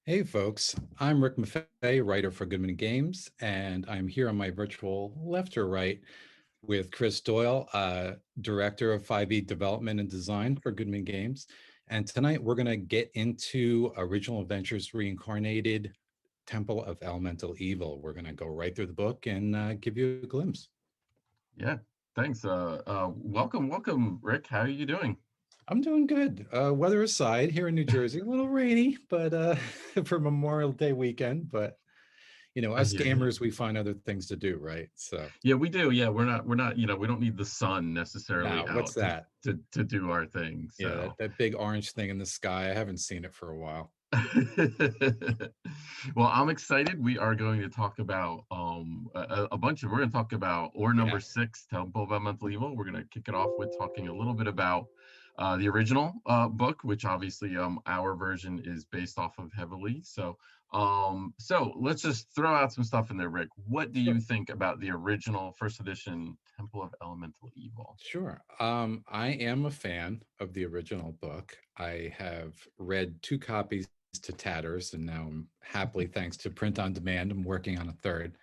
Hey folks, I'm Rick Maffei, writer for Goodman Games, and I'm here on my virtual left or right with Chris Doyle, director of 5e development and design for Goodman Games. And tonight we're going to get into Original Adventures Reincarnated Temple of Elemental Evil. We're going to go right through the book and give you a glimpse. Yeah, thanks. Welcome, Rick. How are you doing? I'm doing good. Weather aside, here in New Jersey, a little rainy, but for Memorial Day weekend. But I us hear you. gamers, we find other things to do, right? So Yeah, we do. Yeah, we're not. We don't need the sun necessarily now, what's out to that? to do our thing. Yeah, So, that big orange thing in the sky. I haven't seen it for a while. well, I'm excited. We are going to talk about a bunch of. We're going to talk about or Yeah, number six, Temple of Elemental Evil. We're going to kick it off with talking a little bit about the original book, which obviously our version is based off of heavily. So let's just throw out some stuff in there, Rick. What do sure. you think about the original first edition Temple of Elemental Evil? Sure. I am a fan of the original book. I have read two copies to tatters, and now I'm happily, thanks to print on demand, I'm working on a third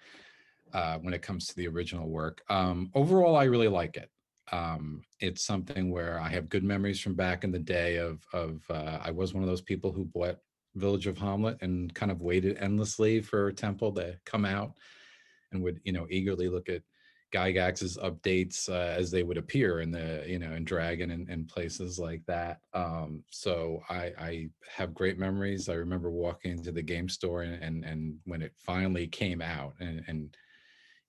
when it comes to the original work. Overall, I really like it. It's something where I have good memories from back in the day of I was one of those people who bought Village of Hamlet and kind of waited endlessly for Temple to come out and would eagerly look at Gygax's updates as they would appear in the in Dragon and places like that. So I have great memories. I remember walking into the game store and when it finally came out and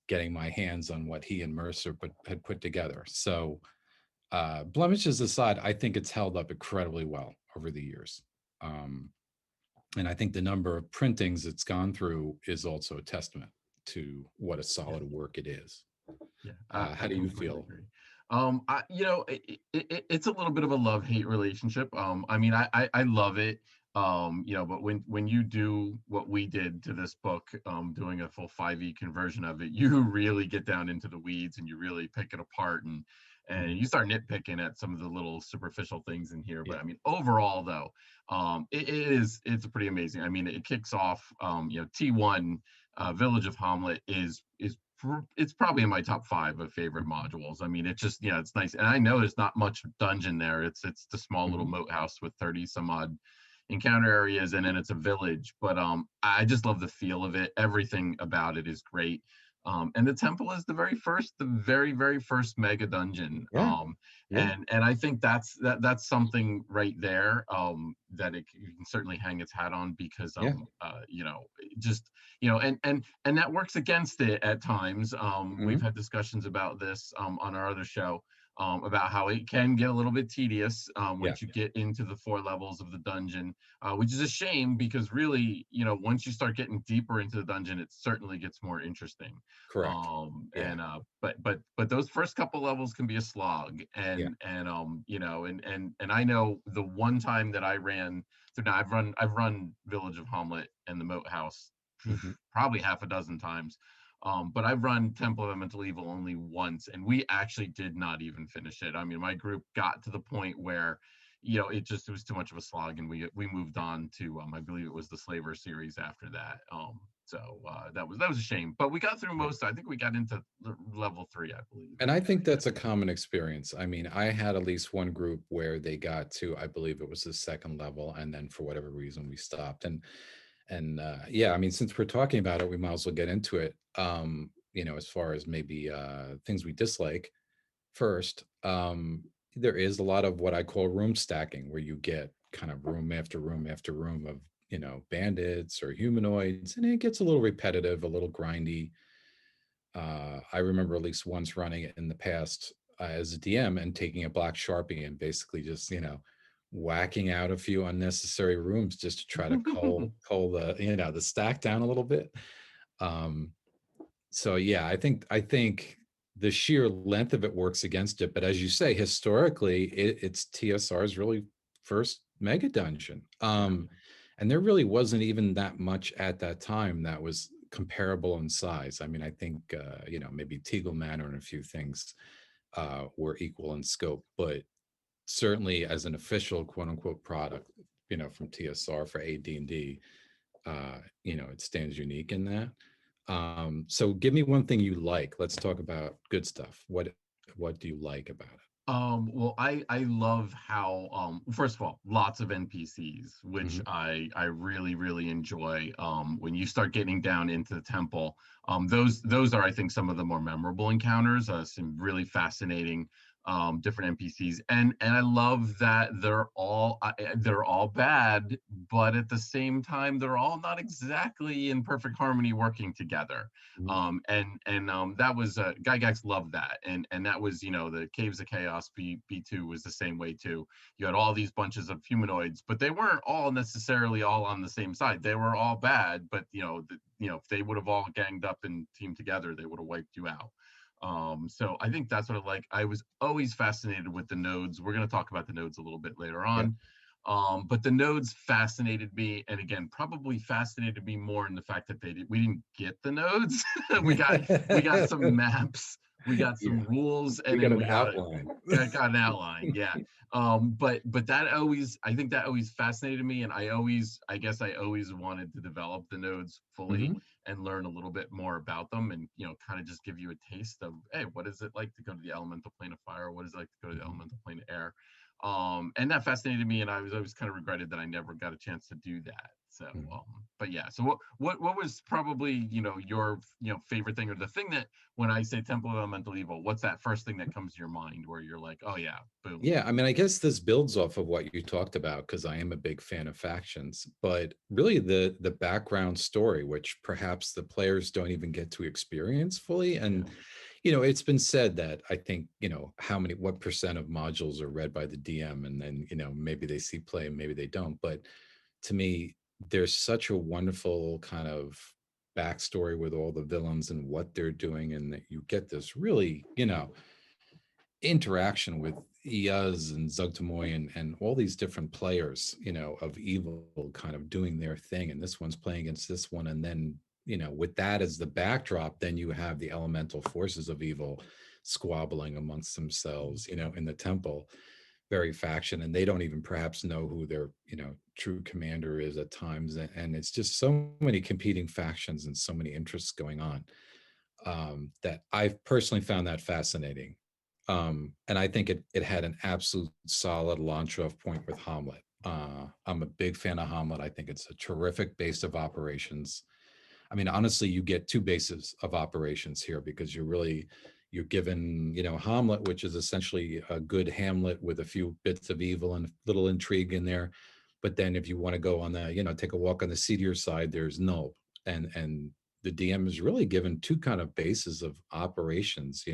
getting my hands on what he and Mercer had put together. So blemishes aside, I think it's held up incredibly well over the years. Um, and I think the number of printings it's gone through is also a testament to what a Yeah. solid work it is. Yeah, I How do you completely feel? agree. It's a little bit of a love-hate relationship. I mean, I love it. But when you do what we did to this book, doing a full 5e conversion of it, you really get down into the weeds and you really pick it apart and Mhm. you start nitpicking at some of the little superficial things in here. But Yeah. I mean, overall though, it's pretty amazing. I mean, it kicks off, T1 Village of Hamlet is it's probably in my top five of favorite modules. I mean, it's nice, and I know there's not much dungeon there. It's the small little Mhm. moat house with 30 some odd encounter areas, and then it's a village. But I just love the feel of it. Everything about it is great. And the temple is the very first mega dungeon. Yeah. Yeah. And I think that's something right there that you can certainly hang its hat on because Yeah. just and that works against it at times. We've Mhm. had discussions about this on our other show about how it can get a little bit tedious Yeah. once you get into the four levels of the dungeon, which is a shame because really, once you start getting deeper into the dungeon, it certainly gets more interesting. Correct. Yeah. But those first couple levels can be a slog, Yeah. and I know the one time that I ran. So now I've run Village of Hamlet and the Moat House Mhm. probably half a dozen times. But I've run Temple of Elemental Evil only once, and we actually did not even finish it. I mean, my group got to the point where, it was too much of a slog, and we moved on to I believe it was the Slaver series after that. That was a shame, but we got through Yeah. most. I think we got into level three, I believe, And at I the think end that's of a it. common experience. I mean, I had at least one group where they got to, I believe it was the second level, and then for whatever reason we stopped. And yeah, I mean, since we're talking about it, we might as well get into it. As far as maybe things we dislike first, there is a lot of what I call room stacking, where you get kind of room after room after room of bandits or humanoids, and it gets a little repetitive, a little grindy. I remember at least once running it in the past as a DM and taking a black sharpie and basically just whacking out a few unnecessary rooms just to try to cull the the stack down a little bit. Um, so yeah, I think the sheer length of it works against it, but as you say, historically, it's TSR's really first mega dungeon. Yeah. And there really wasn't even that much at that time that was comparable in size. I mean, I think maybe Teagle Manor and a few things were equal in scope, but certainly as an official quote unquote product, from TSR for AD&D, it stands unique in that. So give me one thing you like. Let's talk about good stuff. What do you like about it? Well, I love how first of all, lots of NPCs, which Mhm. I really really enjoy. When you start getting down into the temple, those are I think some of the more memorable encounters. Some really fascinating different NPCs, and I love that they're all bad, but at the same time they're all not exactly in perfect harmony working together. Mhm. That was Gygax loved that, and that was the Caves of Chaos B2 was the same way too. You had all these bunches of humanoids, but they weren't all necessarily all on the same side. They were all bad, but if they would have all ganged up and teamed together, they would have wiped you out. So I think that's what I like. I was always fascinated with the nodes. We're going to talk about the nodes a little bit later Yeah. on. But the nodes fascinated me, and again, probably fascinated me more in the fact that we didn't get the nodes. we got some maps, we got Yeah. some rules, We and got then an we got outline. got an outline. Yeah. But I think that always fascinated me, and I guess I always wanted to develop the nodes fully Mhm. and learn a little bit more about them, and kind of just give you a taste of, hey, what is it like to go to the elemental plane of fire? What is it like to go to the Mhm. elemental plane of air? And that fascinated me, and I was always kind of regretted that I never got a chance to do that. So, Mhm. but yeah. So what was probably your favorite thing, or the thing that when I say Temple of Elemental Evil, what's that first thing that comes to your mind where you're like, oh yeah, boom. Yeah, I mean, I guess this builds off of what you talked about because I am a big fan of factions, but really the background story, which perhaps the players don't even get to experience fully. And Yeah. it's been said that I think what percent of modules are read by the DM, and then maybe they see play and maybe they don't. But to me, there's such a wonderful kind of backstory with all the villains and what they're doing, and that you get this really interaction with Iaz and Zugtamoy and all these different players, of evil kind of doing their thing. And this one's playing against this one. And then, with that as the backdrop, then you have the elemental forces of evil squabbling amongst themselves, in the temple, very faction. And they don't even perhaps know who their, true commander is at times. And it's just so many competing factions and so many interests going on, that I've personally found that fascinating. And I think it had an absolute solid launch off point with Hamlet. I'm a big fan of Hamlet. I think it's a terrific base of operations. I mean, honestly, you get two bases of operations here because you're given, Hamlet, which is essentially a good Hamlet with a few bits of evil and a little intrigue in there. But then if you want to go on the, take a walk on the seedier side, there's Null. And the DM is really given two kind of bases of operations,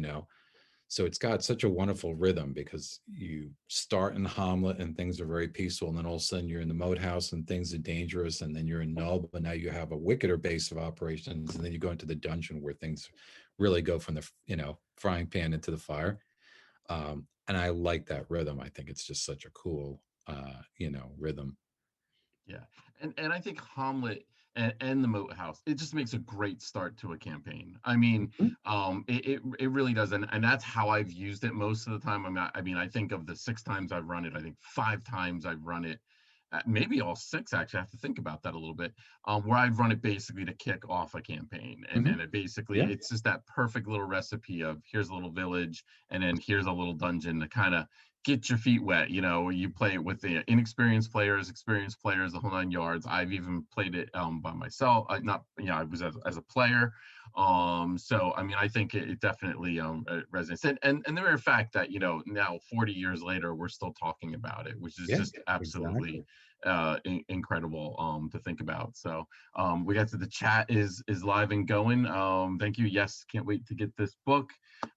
so it's got such a wonderful rhythm because you start in Hamlet and things are very peaceful, and then all of a sudden you're in the moat house and things are dangerous, and then you're in Null, but now you have a wickeder base of operations, and then you go into the dungeon where things really go from the frying pan into the fire. And I like that rhythm. I think it's just such a cool rhythm. Yeah, and I think Hamlet and the Moat House, it just makes a great start to a campaign. I mean, Mhm. it really does, and that's how I've used it most of the time. I mean, I think of the 6 times I've run it, I think 5 times I've run it, maybe all six actually. I have to think about that a little bit. Where I've run it basically to kick off a campaign, and Mhm. then Yeah. it's just that perfect little recipe of here's a little village, and then here's a little dungeon to kind of get your feet wet. You play it with the inexperienced players, experienced players, the whole 9 yards. I've even played it by myself. Not, I was as a player. So I mean, I think it definitely resonates. And the mere fact that now 40 years later we're still talking about it, which is Yeah. just absolutely Exactly. incredible to think about. So we got to the chat is live and going. Thank you. Yes, can't wait to get this book.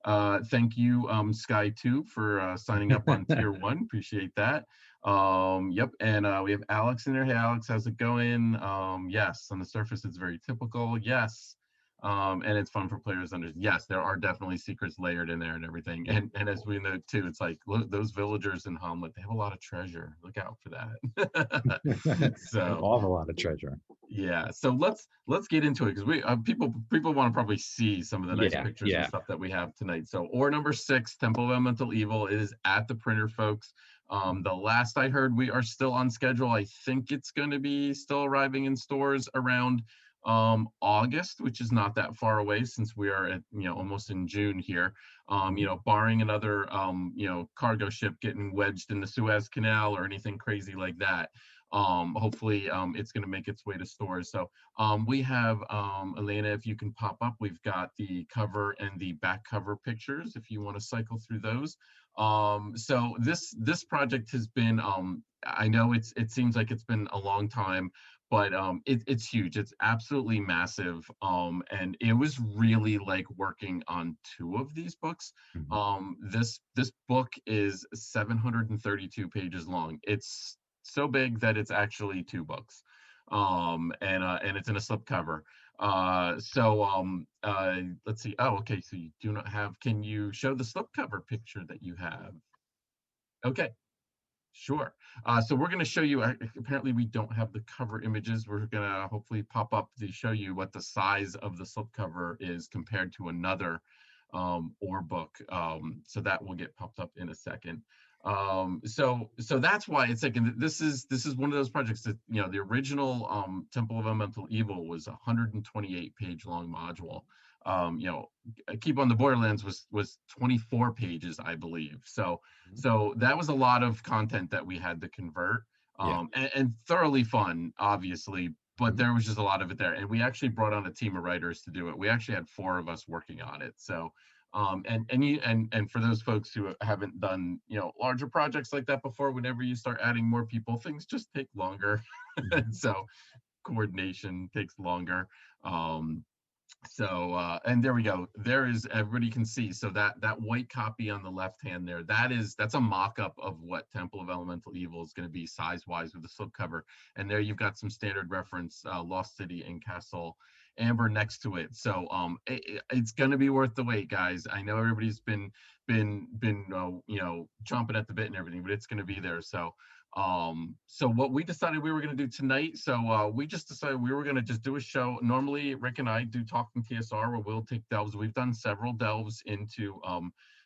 Thank you, Sky 2, for signing up on tier 1. Appreciate that. Yep, and we have Alex in there. Hey, Alex, how's it going? Yes, on the surface, it's very typical. Yes. And it's fun for players under. Yes, there are definitely secrets layered in there and everything. Yeah. And as we know too, it's like, look, those villagers in Hamlet, they have a lot of treasure. Look out for that. An So awful lot of treasure. yeah, so let's get into it because we people want to probably see some of the nice Yeah. pictures and Yeah. stuff that we have tonight. So, or number 6, Temple of Elemental Evil, is at the printer, folks. The last I heard, we are still on schedule. I think it's going to be still arriving in stores around August, which is not that far away since we are at, almost in June here. Barring another, cargo ship getting wedged in the Suez Canal or anything crazy like that. Hopefully it's going to make its way to stores. So we have, Elena, if you can pop up, we've got the cover and the back cover pictures if you want to cycle through those. So this project has been, I know it seems like it's been a long time, but it's huge. It's absolutely massive. And it was really like working on two of these books. Mhm. This book is 732 pages long. It's so big that it's actually two books. And it's in a slipcover. Let's see. Oh, okay. So you do not have, can you show the slipcover picture that you have? Okay, sure. So we're going to show you, apparently we don't have the cover images. We're going to hopefully pop up to show you what the size of the slipcover is compared to another or book. So that will get popped up in a second. So that's why it's like, and this is one of those projects that, the original Temple of Elemental Evil was a 128 page long module. Keep on the Borderlands was 24 pages, I believe. So that was a lot of content that we had to convert, Yeah. and thoroughly fun, obviously, but Mhm. there was just a lot of it there. And we actually brought on a team of writers to do it. We actually had 4 of us working on it. So, and for those folks who haven't done, larger projects like that before, whenever you start adding more people, things just take longer. Mhm. So coordination takes longer. Um, and there we go. There is, everybody can see. So that white copy on the left hand there, that's a mock-up of what Temple of Elemental Evil is going to be size-wise with the slipcover. And there you've got some standard reference, Lost City and Castle Amber next to it. So it's going to be worth the wait, guys. I know everybody's been chomping at the bit and everything, but it's going to be there. So what we decided we were going to do tonight, we just decided we were going to just do a show. Normally Rick and I do Talking TSR, where we'll take delves. We've done several delves into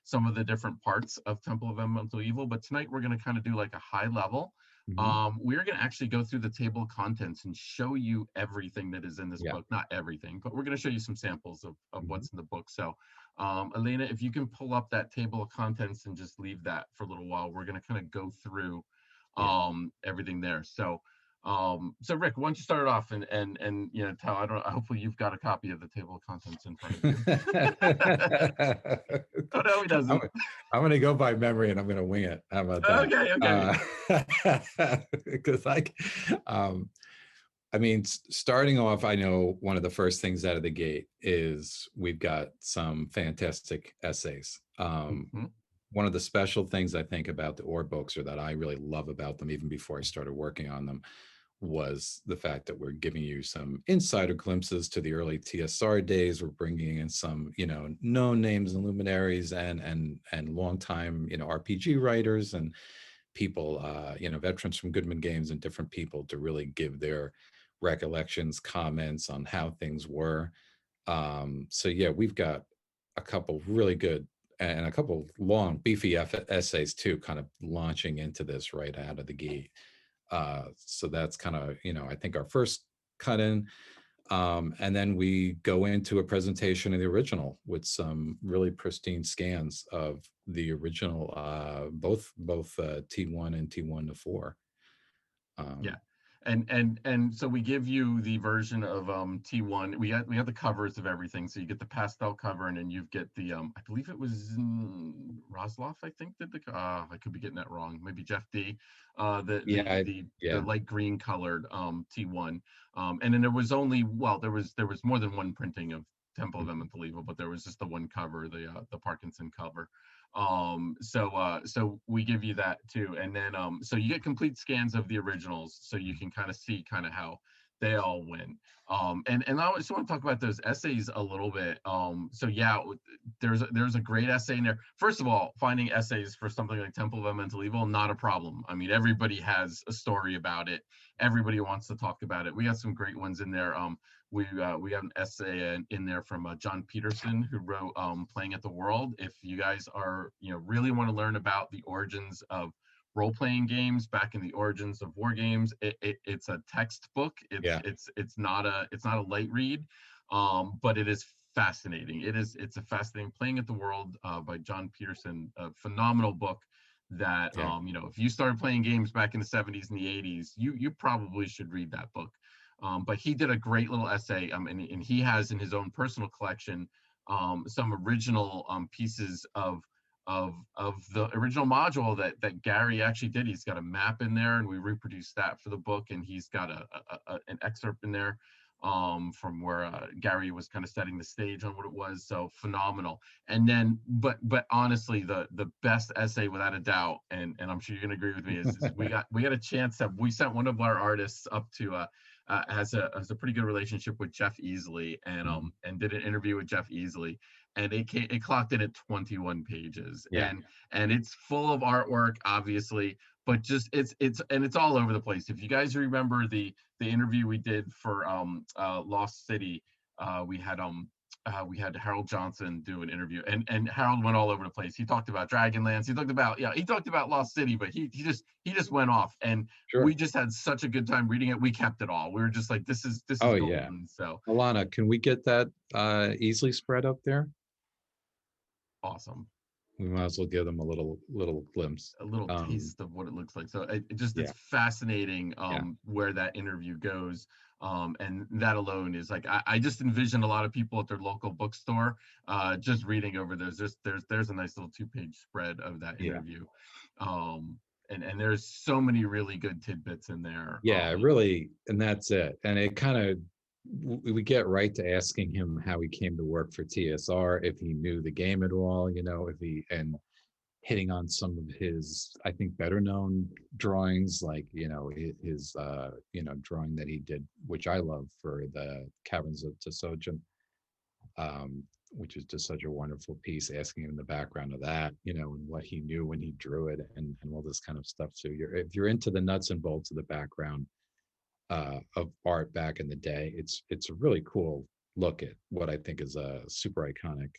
some of the different parts of Temple of Elemental Evil, but tonight we're going to kind of do like a high level. Mhm. We're going to actually go through the table of contents and show you everything that is in this Yeah. book. Not everything, but we're going to show you some samples of Mhm. what's in the book. So Elena, if you can pull up that table of contents and just leave that for a little while, we're going to kind of go through Yeah. everything there. So Rick, why don't you start it off and tell, I don't know, hopefully you've got a copy of the table of contents in front of you. Oh no, he I'm, doesn't. I'm going to go by memory and I'm going to wing it. How about that? Okay. Because I mean, starting off, I know one of the first things out of the gate is we've got some fantastic essays. Mhm. One of the special things I think about the Orb books, or that I really love about them, even before I started working on them, was the fact that we're giving you some insider glimpses to the early TSR days. We're bringing in some, known names and luminaries and longtime, RPG writers and people, veterans from Goodman Games and different people to really give their recollections, comments on how things were. So yeah, we've got a couple really good and a couple long, beefy essays too, kind of launching into this right out of the gate. So that's kind of, I think our first cut in. And then we go into a presentation of the original with some really pristine scans of the original, both T1 and T1 to 4. Yeah. Um, And so we give you the version of T1. We have the covers of everything. So you get the pastel cover, and then you get the I believe it was Rosloff, I think, did the I could be getting that wrong. Maybe Jeff D. yeah, The yeah. light green colored T1. And then there was only, well, there was more than one printing of Temple of Mhm. Elemental Evil, but there was just the one cover, the Parkinson cover. So we give you that too, and then so you get complete scans of the originals, so you can kind of see kind of how they all went. And I just want to talk about those essays a little bit. So yeah, there's a great essay in there. First of all, finding essays for something like Temple of Elemental Evil, not a problem. I mean, everybody has a story about it. Everybody wants to talk about it. We got some great ones in there. We have an essay in there from John Peterson, who wrote Playing at the World. If you guys are, really want to learn about the origins of role-playing games back in the origins of war games. It's a textbook. Yeah. It's not a light read, but it is fascinating. It's a fascinating Playing at the World by John Peterson, a phenomenal book that Yeah. if you started playing games back in the 70s and the 80s, you probably should read that book. But he did a great little essay, and he has in his own personal collection some original pieces of the original module that Gary actually did. He's got a map in there, and we reproduced that for the book, and he's got an excerpt in there from where Gary was kind of setting the stage on what it was. So phenomenal. And then, but honestly, the best essay without a doubt, and I'm sure you're gonna agree with me, is we got a chance that we sent one of our artists up to has a pretty good relationship with Jeff Easley, and did an interview with Jeff Easley, and it clocked in at 21 pages. Yeah. And it's full of artwork, obviously, but just it's all over the place. If you guys remember the interview we did for Lost City, we had Harold Johnson do an interview, and Harold went all over the place. He talked about Dragonlance, he talked about Lost City, but he just went off, and Sure. we just had such a good time reading it. We kept it all. We were just like, this is Oh, golden. yeah. So Alana, can we get that easily spread up there? awesome. We might as well give them a little glimpse. A little taste of what it looks like. So it's Yeah. fascinating where that interview goes. And that alone is like, I just envision a lot of people at their local bookstore just reading over there's a nice little 2-page spread of that interview. And there's so many really good tidbits in there. Yeah, really, and that's it. And it kind of, we get right to asking him how he came to work for TSR, if he knew the game at all, if he, and hitting on some of his, I think, better known drawings, like, his drawing that he did, which I love, for the Caverns of Tesojin, which is just such a wonderful piece, asking him the background of that, and what he knew when he drew it, and all this kind of stuff. So if you're into the nuts and bolts of the background of art back in the day, it's a really cool look at what I think is a super iconic,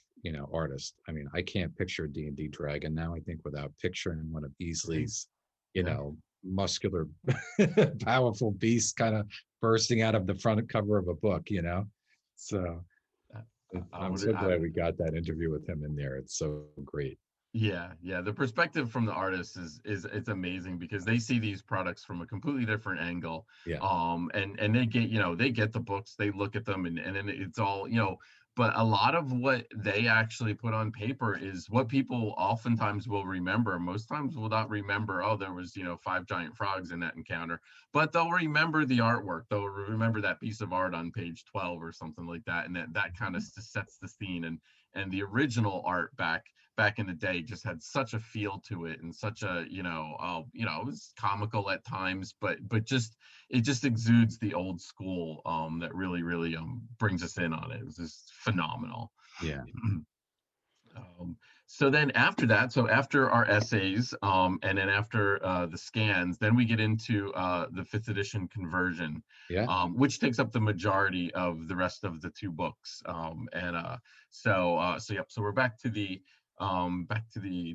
artist. I mean, I can't picture D&D dragon now, I think, without picturing one of Easley's, muscular, powerful beasts kind of bursting out of the front cover of a book, So I'm so glad we got that interview with him in there. It's so great. Yeah, the perspective from the artist is it's amazing, because they see these products from a completely different angle. Yeah. And they get the books, they look at them, and then it's all, but a lot of what they actually put on paper is what people oftentimes will remember. Most times will not remember, oh, there was 5 giant frogs in that encounter, but they'll remember the artwork. They'll remember that piece of art on page 12 or something like that, and that kind of sets the scene. And the original art back in the day just had such a feel to it, and such a it was comical at times, but it just exudes the old school that really brings us in on it. It was just phenomenal. Yeah. So then after that, after our essays, and then after the scans, then we get into the 5th edition conversion, which takes up the majority of the rest of the 2 books. So we're back to the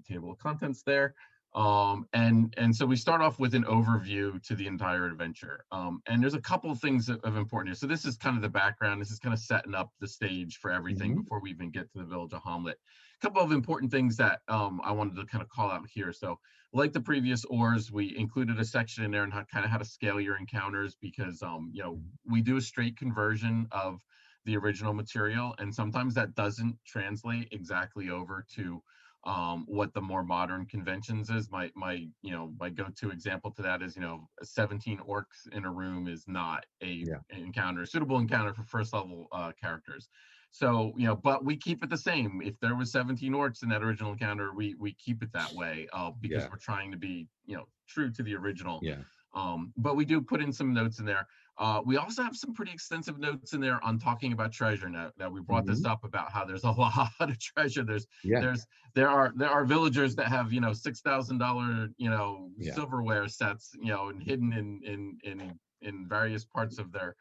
table of contents there. And so we start off with an overview to the entire adventure. And there's a couple of things of important here. So this is kind of the background. This is kind of setting up the stage for everything before we even get to the village of Hamlet. A couple of important things that I wanted to kind of call out here. So like the previous ORs, we included a section in there on how to scale your encounters, because we do a straight conversion of the original material, and sometimes that doesn't translate exactly over to what the more modern conventions is. My go-to example to that is 17 orcs in a room is not a suitable encounter for first level characters. So but we keep it the same. If there was 17 orcs in that original encounter, we keep it that way, because we're trying to be true to the original. But we do put in some notes in there. We also have some pretty extensive notes in there on talking about treasure. Now we brought this up about how there's a lot of treasure. There are villagers that have $6,000 silverware sets and hidden in various parts of their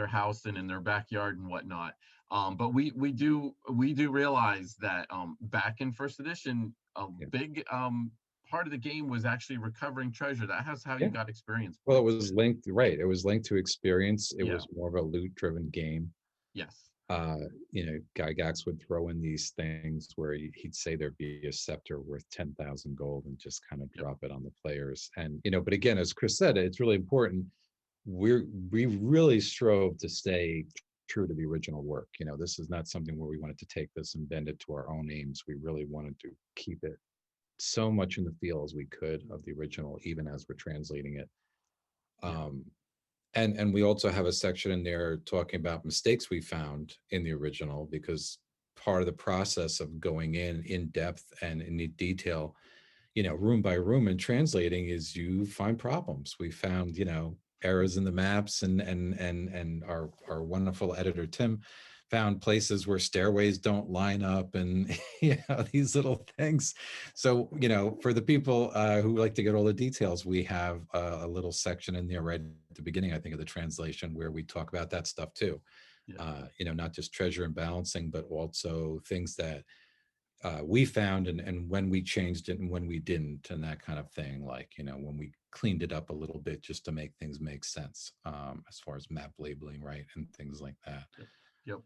house and in their backyard and whatnot. But we do realize that back in 1st edition, a big part of the game was actually recovering treasure. That has how you Yeah. got experience Well, it points. was linked, right? It was linked to experience. It Yeah. was more of a loot-driven game. Yes. uh Gygax would throw in these things where he'd say there'd be a scepter worth 10,000 gold and just kind of Yep. drop it on the players. And but again, as Chris said, it's really important. We really strove to stay true to the original work. This is not something where we wanted to take this and bend it to our own aims. We really wanted to keep it so much in the feel as we could of the original, even as we're translating it. Yeah. um and we also have a section in there talking about mistakes we found in the original, because part of the process of going in depth and in detail, room by room and translating, is you find problems. We found, errors in the maps, and our wonderful editor Tim found places where stairways don't line up, and these little things. So for the people who like to get all the details, we have a little section in there right at the beginning, I think, of the translation, where we talk about that stuff too. Yeah. Not just treasure and balancing, but also things that we found, and when we changed it and when we didn't, and that kind of thing. Like, when we cleaned it up a little bit just to make things make sense, as far as map labeling, right, and things like that. Yep. Yep.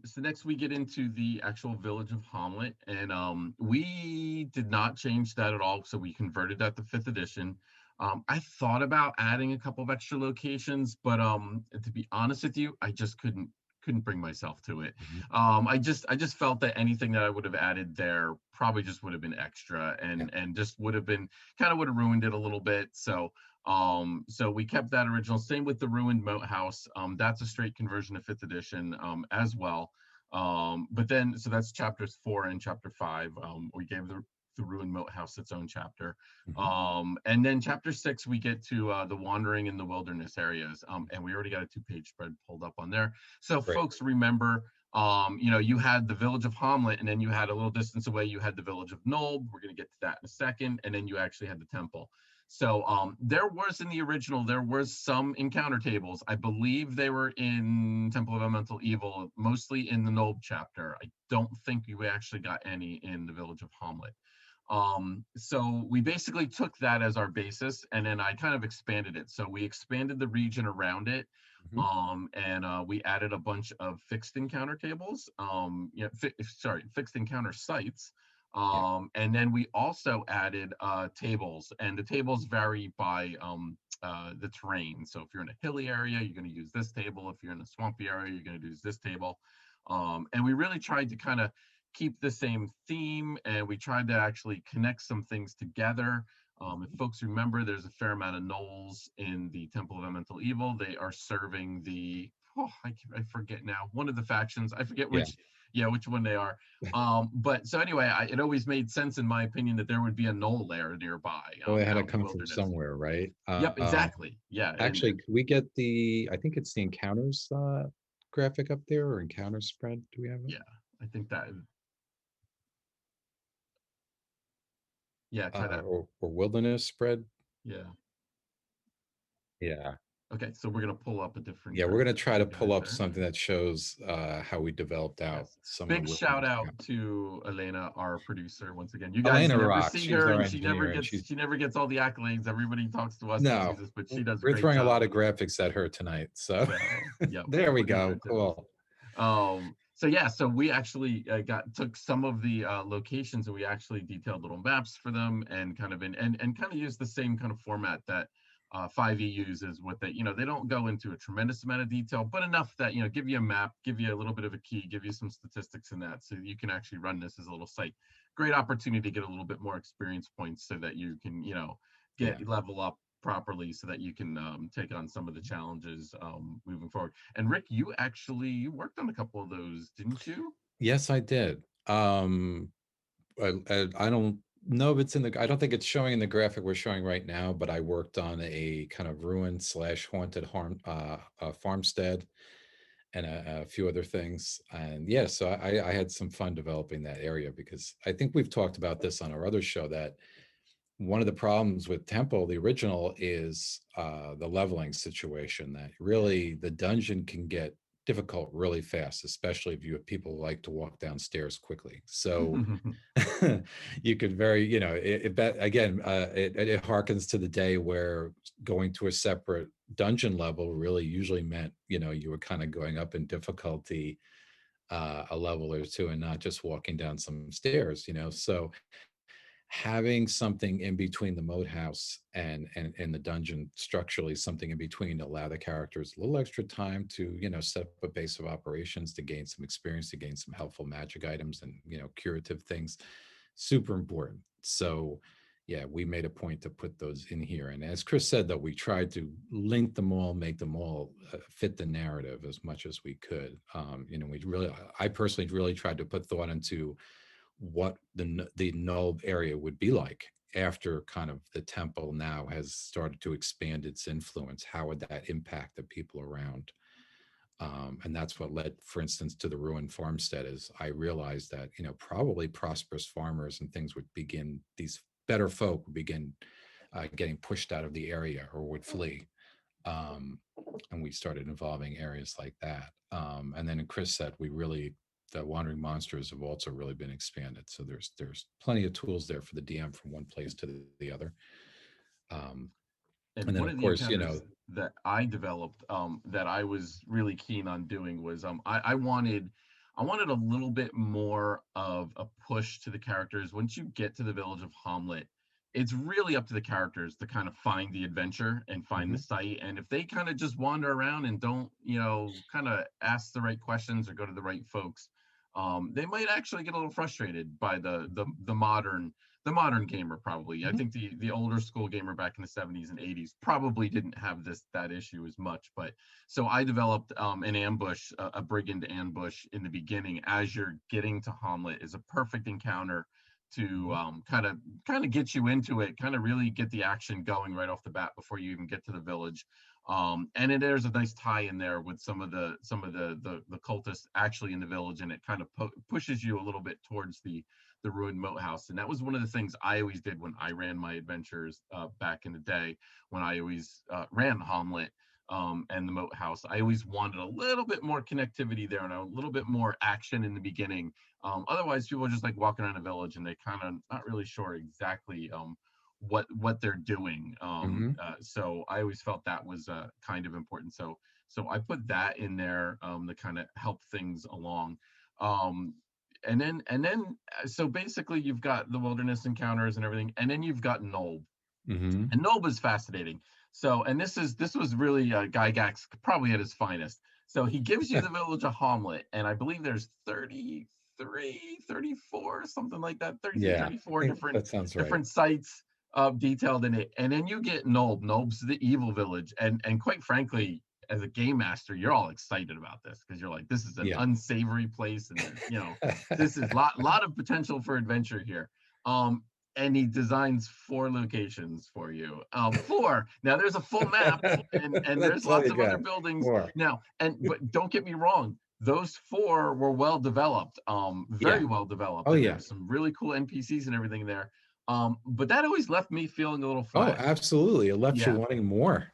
So next we get into the actual village of Hamlet, and we did not change that at all. So we converted that to 5th edition. I thought about adding a couple of extra locations, but to be honest with you, I just couldn't bring myself to it. Mhm. I just felt that anything that I would have added there probably just would have been extra, Yeah. and just would have been kind of would have ruined it a little bit. So we kept that original. Same with the ruined moat house. That's a straight conversion to 5th edition as well. But then, so that's chapters 4 and chapter 5. We gave the ruined moat house its own chapter. Mhm. And then chapter 6, we get to the wandering in the wilderness areas. And we already got a 2-page spread pulled up on there. So Great. folks, remember, you had the village of Hamlet, and then you had a little distance away, you had the village of Nold. We're going to get to that in a second. And then you actually had the temple. So there was, in the original, there was some encounter tables. I believe they were in Temple of Elemental Evil, mostly in the Nold chapter. I don't think we actually got any in the village of Hamlet. So we basically took that as our basis, and then I kind of expanded it. So we expanded the region around it, Mhm. and we added a bunch of fixed encounter tables. Fixed encounter sites. Yeah. And then we also added tables, and the tables vary by the terrain. So if you're in a hilly area, you're going to use this table. If you're in a swampy area, you're going to use this table. And we really tried to kind of keep the same theme, and we tried to actually connect some things together. If folks remember, there's a fair amount of gnolls in the Temple of Elemental Evil. They are serving I forget now, one of the factions. I forget Yeah. which one they are. But so anyway, it always made sense, in my opinion, that there would be a gnoll lair nearby, Well, they had to out in the come from wilderness. somewhere, right? Yep, exactly. Yeah, Actually, could we get I think it's the encounters graphic up there, or encounter spread? Do we have it? yeah, I think that. Yeah, try that. Or wilderness spread? Yeah. Yeah. Okay, so we're gonna pull up a different Yeah, we're gonna graphic try for to you pull guys up there. something that shows how we developed out Yes. some of the Big shout wilderness. out to Elena, our producer, once again. You guys Elena never rocks. see She's her, our and engineer, and she's she never gets all the accolades. Everybody talks to us and no. sees us, but she does a We're great throwing a job. lot of graphics at her tonight. So So yep, there we we're gonna go. add to those. Cool. So yeah, so we actually took some of the locations, and we actually detailed little maps for them, and kind of kind of used the same kind of format that 5e uses. With that, they don't go into a tremendous amount of detail, but enough that give you a map, give you a little bit of a key, give you some statistics in that, so you can actually run this as a little site. Great opportunity to get a little bit more experience points, so that you can Yeah. level up properly, so that you can take on some of the challenges moving forward. And Rick, you worked on a couple of those, didn't you? Yes, I did. I don't know if it's I don't think it's showing in the graphic we're showing right now, but I worked on a kind of ruined / haunted farmstead, and a few other things. And yeah, so I had some fun developing that area, because I think we've talked about this on our other show, that one of the problems with Temple, the original, is the leveling situation, that really the dungeon can get difficult really fast, especially if you have people who like to walk downstairs quickly. So you could very, again, it harkens to the day where going to a separate dungeon level really usually meant, you were kind of going up in difficulty a level or two and not just walking down some stairs, so having something in between the moat house and the dungeon, structurally something in between, to allow the characters a little extra time to set up a base of operations, to gain some experience, to gain some helpful magic items and curative things, super important. So yeah, we made a point to put those in here, and as Chris said, that we tried to link them all, make them all fit the narrative as much as we could. I personally really tried to put thought into what the null area would be like after kind of the temple now has started to expand its influence. How would that impact the people around? And that's what led, for instance, to the ruined farmstead. Is I realized that probably prosperous farmers and things would begin, these better folk would begin getting pushed out of the area or would flee. And we started involving areas like that. And then Chris said, the wandering monsters have also really been expanded. So there's plenty of tools there for the DM from one place to the other. And then one of of the course, encounters that I developed, that I was really keen on doing was, I wanted a little bit more of a push to the characters. Once you get to the village of Hamlet, it's really up to the characters to kind of find the adventure and find the site. And if they kind of just wander around and don't, kind of ask the right questions or go to the right folks, they might actually get a little frustrated by the modern gamer. Probably, I think the older school gamer back in the 70s and 80s probably didn't have that issue as much. But so I developed an ambush, a brigand ambush in the beginning as you're getting to Hamlet, is a perfect encounter to kind of get you into it, kind of really get the action going right off the bat before you even get to the village. And there's a nice tie in there with some of the cultists actually in the village, and it kind of pushes you a little bit towards the ruined moat house. And that was one of the things I always did when I ran my adventures back in the day, when I always ran Hamlet and the moat house. I always wanted a little bit more connectivity there and a little bit more action in the beginning. Otherwise, people are just like walking around a village and they kind of not really sure exactly what they're doing. So I always felt that was kind of important. So I put that in there to kind of help things along. And then so basically you've got the wilderness encounters and everything, and then you've got Nob. And Nob is fascinating. So, and this was really Gygax probably at his finest. So he gives you the village of Hamlet, and I believe there's 33, 34, something like that, 33, 34 different sites detailed in it. And then you get Nob. Nob's the evil village. And quite frankly, as a game master, you're all excited about this because you're like, this is an unsavory place, and this is lot of potential for adventure here. And he designs 4 locations for you. 4. Now there's a full map, and there's lots of other buildings now. But don't get me wrong, those 4 were well developed, very well developed. There's some really cool NPCs and everything there. But that always left me feeling a little flat. Oh, absolutely. It left you wanting more.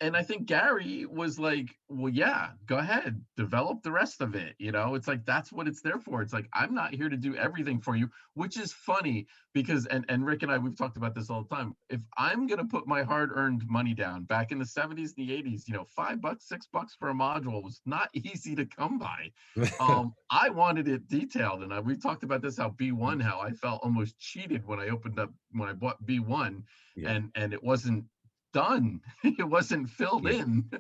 And I think Gary was like, well, yeah, go ahead, develop the rest of it. It's like, that's what it's there for. It's like, I'm not here to do everything for you, which is funny because, and Rick and I, we've talked about this all the time. If I'm going to put my hard-earned money down back in the 70s and the 80s, $5, $6 for a module was not easy to come by. I wanted it detailed. And we talked about this, how B1, how I felt almost cheated when I bought B1 and it wasn't done. It wasn't filled in.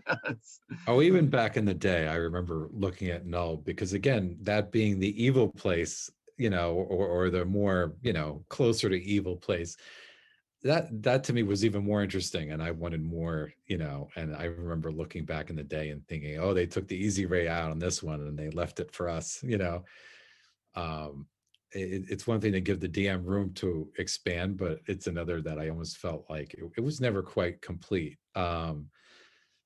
Even back in the day, I remember looking at Null, because again, that being the evil place, or the more, closer to evil place, that to me was even more interesting, and I wanted more, and I remember looking back in the day and thinking, oh, they took the easy way out on this one and they left it for us. It's one thing to give the DM room to expand, but it's another that I almost felt like it was never quite complete. So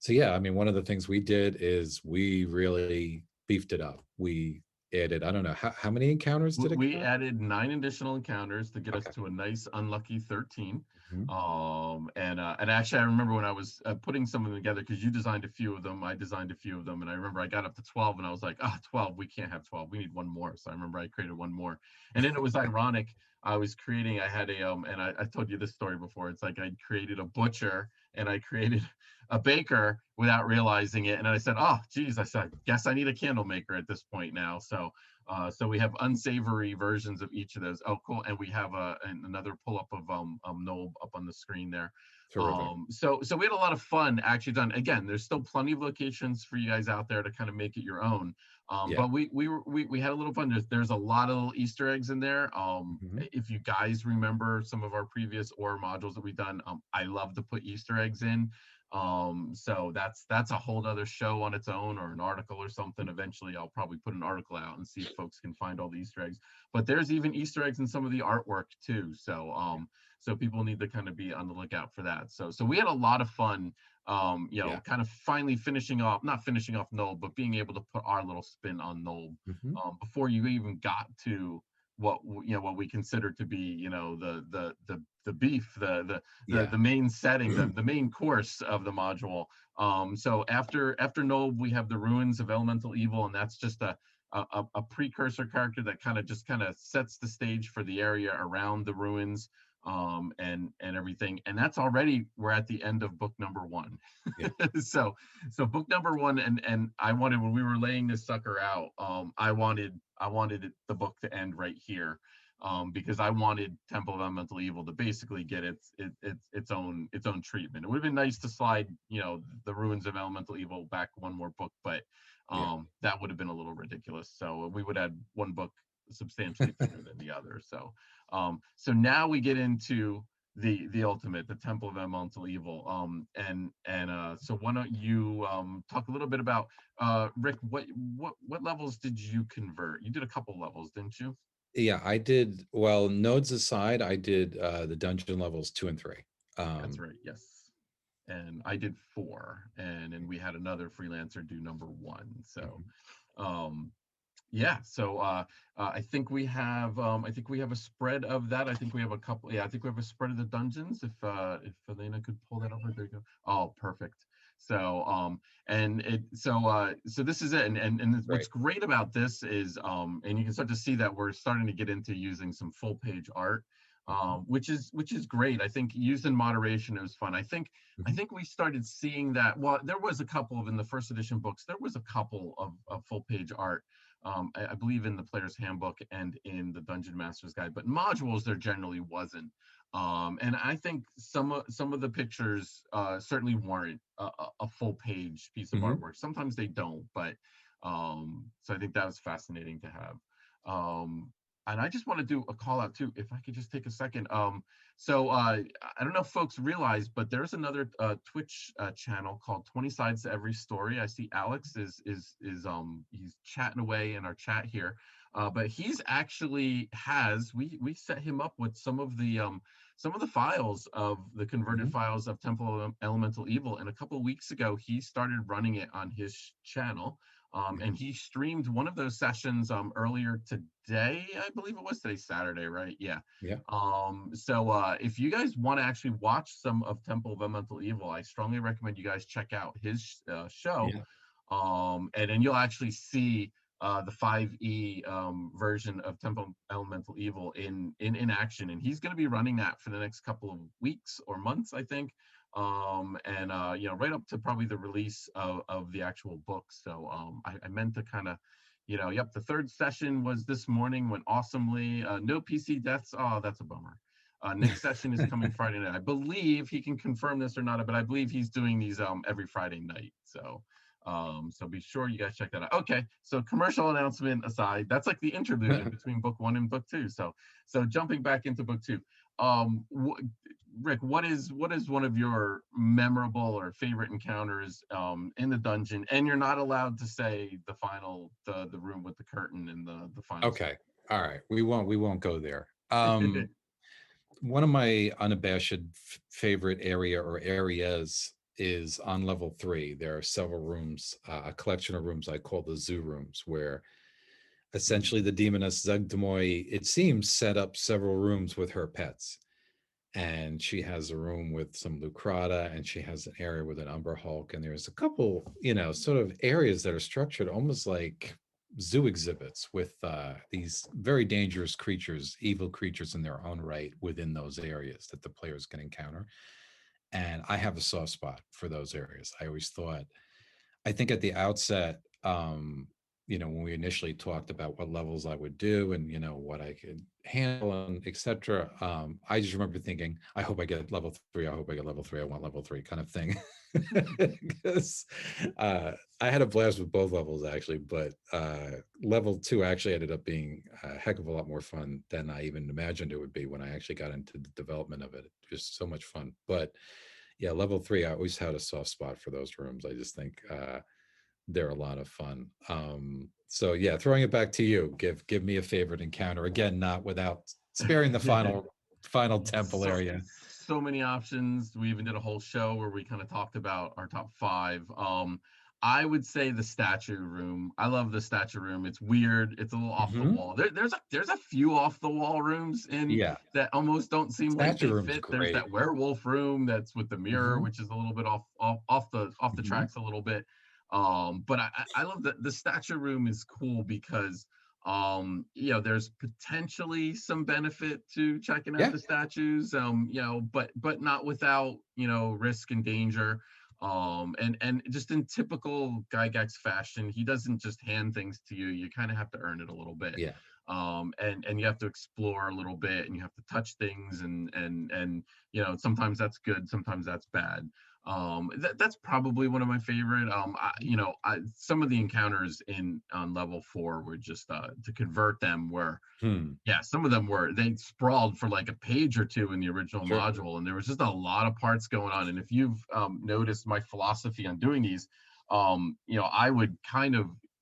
yeah, I mean, one of the things we did is we really beefed it up. We added, I don't know, how many encounters did it We count? added 9 additional encounters to get us Okay. to a nice unlucky 13. Mhm. And actually I remember when I was putting some of them together, because you designed a few of them, I designed a few of them, and I remember I got up to 12 and I was like, 12, we can't have 12, we need one more. So I remember I created one more. And then it was ironic, I had and I told you this story before. It's like I created a butcher and I created a baker without realizing it, and I said, oh geez, I said, guess I need a candle maker at this point now. So we have unsavory versions of each of those. Oh, cool. And we have another pull up of Noel up on the screen there. Terrific. So we had a lot of fun actually done. Again, there's still plenty of locations for you guys out there to kind of make it your own. Yeah. But we had a little fun. There's a lot of little Easter eggs in there. Mhm. If you guys remember some of our previous or modules that we've done, I love to put Easter eggs in. So that's a whole other show on its own, or an article or something. Eventually I'll probably put an article out and see if folks can find all the Easter eggs. But there's even Easter eggs in some of the artwork too. So people need to kind of be on the lookout for that. So we had a lot of fun, Yeah. kind of finally finishing off, not finishing off Noel, but being able to put our little spin on Noel, Mhm. before you even got to what we consider to be, the beef, Yeah. the main setting, the main course of the module. So after Noel, we have the ruins of elemental evil, and that's just a precursor character that kind of sets the stage for the area around the ruins, and everything. And that's already, we're at the end of book number 1. Yeah. So book number 1, and I wanted, when we were laying this sucker out, I wanted the book to end right here, because I wanted Temple of Elemental Evil to basically get its own treatment. It would have been nice to slide, the Ruins of Elemental Evil back one more book, but Yeah. that would have been a little ridiculous. So we would have one book substantially thinner than the other. So now we get into the ultimate, the Temple of Elemental Evil. So why don't you talk a little bit about, Rick, what levels did you convert? You did a couple levels, didn't you? Yeah, I did. Well, nodes aside, I did the dungeon levels 2 and 3. That's right. Yes. And I did 4, and then we had another freelancer do number 1. So, Mhm. um, yeah. So I think we have a spread of that. I think we have a couple. Yeah, I think we have a spread of the dungeons. If Elena could pull that up, right there you go. Oh, perfect. So so this is it. And what's Right. great about this is, and you can start to see that we're starting to get into using some full page art, Mhm. which is great. I think used in moderation is fun. I Mhm. think we started seeing that. Well, there was a couple of, in the first edition books, there was a couple of full page art, I believe in the Player's Handbook and in the Dungeon Master's Guide, but modules there generally wasn't. And I think some of the pictures certainly warrant a full page piece of Mhm. artwork. Sometimes they don't, but so I think that was fascinating to have. Um, and I just want to do a call out too, if I could just take a second. I don't know if folks realize, but there's another Twitch channel called 20 Sides to Every Story. I see Alex is he's chatting away in our chat here. But he's actually has we set him up with some of the files of the converted Mhm. files of Temple of Elemental Evil, and a couple of weeks ago he started running it on his channel. Mhm. And he streamed one of those sessions earlier today. I believe it was today, Saturday, right? Yeah. Yeah. If you guys want to actually watch some of Temple of Elemental Evil, I strongly recommend you guys check out his show. Yeah. And then you'll actually see the 5e version of Temple Elemental Evil in action, and he's going to be running that for the next couple of weeks or months, I think. And right up to probably the release of the actual book. So I meant to kind of, yep, the third session was this morning, went awesomely. No PC deaths. Oh, that's a bummer. Next session is coming Friday night. I believe he can confirm this or not, but I believe he's doing these every Friday night. So be sure you guys check that out. Okay, so commercial announcement aside, that's like the interlude in between book 1 and book 2. So jumping back into book 2, um, Rick, what is one of your memorable or favorite encounters in the dungeon? And you're not allowed to say the room with the curtain and the final. Okay. All right. We won't go there. One of my unabashed favorite area or areas is on level 3. There are several rooms, a collection of rooms I call the zoo rooms, where essentially the demoness Zugdemoy, it seems, set up several rooms with her pets. And she has a room with some Lucrata, and she has an area with an Umber Hulk. And there's a couple, sort of areas that are structured almost like zoo exhibits with these very dangerous creatures, evil creatures in their own right within those areas that the players can encounter. And I have a soft spot for those areas. I always thought, I think at the outset, when we initially talked about what levels I would do and what I could handle and etc. I just remember thinking, I hope I get level 3. I hope I get level 3. I want level 3 kind of thing. Because I had a blast with both levels actually, but level 2 actually ended up being a heck of a lot more fun than I even imagined it would be when I actually got into the development of it. Just so much fun. But yeah, level 3, I always had a soft spot for those rooms. I just think they're a lot of fun. So yeah, throwing it back to you. Give me a favorite encounter. Again, not without sparing the final temple so area. so many options. We even did a whole show where we kind of talked about our top 5. I would say the statue room. I love the statue room. It's weird. It's a little off the wall. There's a few off the wall rooms in Yeah, that almost don't seem like statue they room's fit. There's great. that werewolf room that's with the mirror, Hmm. which is a little bit off the Hmm. tracks a little bit. But I love that the statue room is cool because there's potentially some benefit to checking out Yeah. the statues, but not without risk and danger. And just in typical Gygax fashion, he doesn't just hand things to you. You kind of have to earn it a little bit. Yeah. And you have to explore a little bit, and you have to touch things, and sometimes that's good, sometimes that's bad. That's probably one of my favorite. Some of the encounters in on level 4 were just to convert them were, Hmm. yeah, some of them were, they sprawled for like a page or two in the original Sure. module, and there was just a lot of parts going on. And if you've noticed my philosophy on doing these,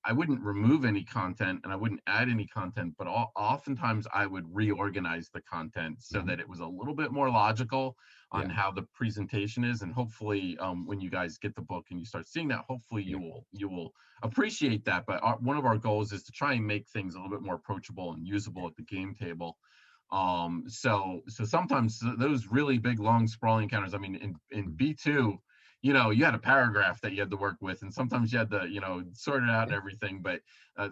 I wouldn't remove any content and I wouldn't add any content, but oftentimes I would reorganize the content so Mhm. that it was a little bit more logical on Yeah. how the presentation is. And hopefully, when you guys get the book and you start seeing that, hopefully Yeah. you will appreciate that. But one of our goals is to try and make things a little bit more approachable and usable at the game table. So sometimes those really big, long, sprawling encounters. I mean, in Mhm. B2, you had a paragraph that you had to work with, and sometimes you had to, sort it out and Yeah. everything. But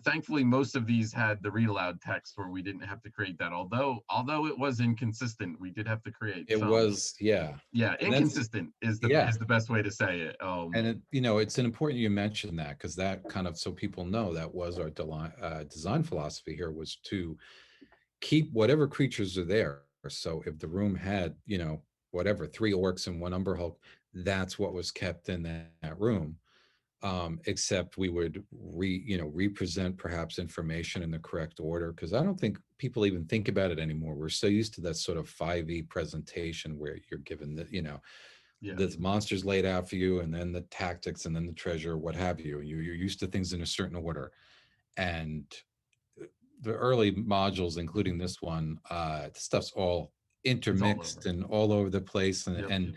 thankfully, most of these had the read aloud text where we didn't have to create that. Although it was inconsistent, we did have to create It some. was, yeah. Yeah, And that's, inconsistent is the yeah. is the best way to say it. And it's an important you mentioned that, because that kind of, so people know, that was our design philosophy here, was to keep whatever creatures are there. So if the room had, whatever, 3 orcs and 1 Umber Hulk, that's what was kept in that room. Except we would represent perhaps information in the correct order, because I don't think people even think about it anymore. We're so used to that sort of 5e presentation where you're given Yeah, the monsters laid out for you, and then the tactics, and then the treasure, what have you. You're used to things in a certain order. And the early modules, including this one, this stuff's all it's all intermixed over. and all over the place, and Yep, yep.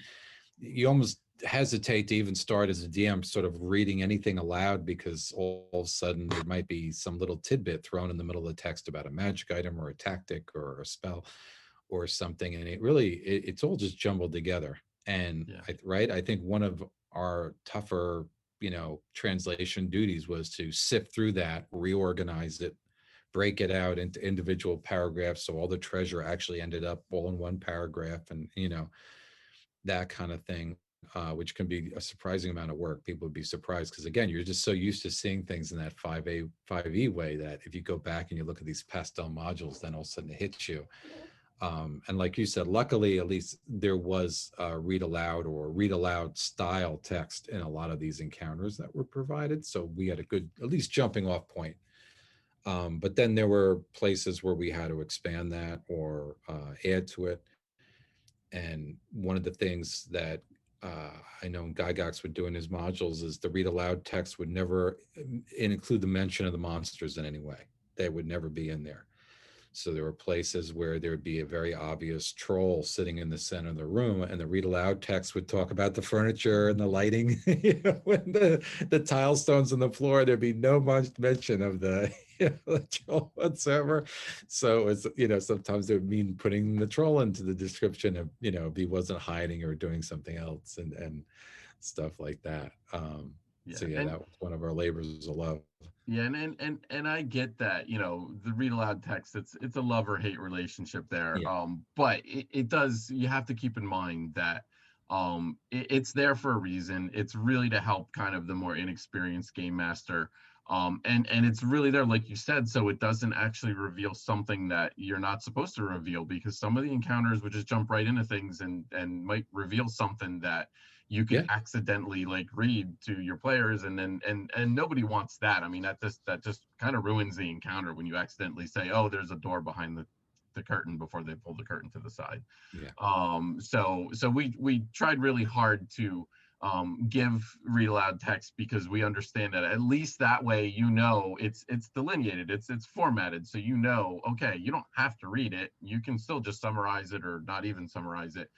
you almost hesitate to even start as a DM sort of reading anything aloud, because all of a sudden there might be some little tidbit thrown in the middle of the text about a magic item or a tactic or a spell or something, and it's all just jumbled together. And Yeah, I think one of our tougher translation duties was to sift through that, reorganize it, break it out into individual paragraphs, so all the treasure actually ended up all in one paragraph, and that kind of thing, which can be a surprising amount of work. People would be surprised, because again, you're just so used to seeing things in that 5e way, that if you go back and you look at these pastel modules, then all of a sudden it hits you. And like you said, luckily, at least there was read aloud or read aloud style text in a lot of these encounters that were provided, so we had a good, at least, jumping off point. But then there were places where we had to expand that or add to it. And one of the things that I know Gygax would do in his modules is the read aloud text would never include the mention of the monsters in any way. They would never be in there. So there were places where there would be a very obvious troll sitting in the center of the room, and the read aloud text would talk about the furniture and the lighting, and the tile stones on the floor. There'd be no much mention of the the troll whatsoever. So it's, sometimes it would mean putting the troll into the description of, if he wasn't hiding or doing something else, and stuff like that. So Yeah, yeah, and that was one of our labors of love. yeah, and I get that, the read aloud text, it's a love or hate relationship there. Yeah. But it does, you have to keep in mind that it's there for a reason. It's really to help kind of the more inexperienced game master. And it's really there, like you said, so it doesn't actually reveal something that you're not supposed to reveal, because some of the encounters would just jump right into things and might reveal something that you could Yeah. accidentally like read to your players, and then and nobody wants that. I mean, that just kind of ruins the encounter when you accidentally say, oh, there's a door behind the curtain before they pull the curtain to the side. Yeah. So we tried really hard to give read aloud text, because we understand that at least that way, it's delineated, it's formatted, so okay, you don't have to read it, you can still just summarize it or not even summarize it.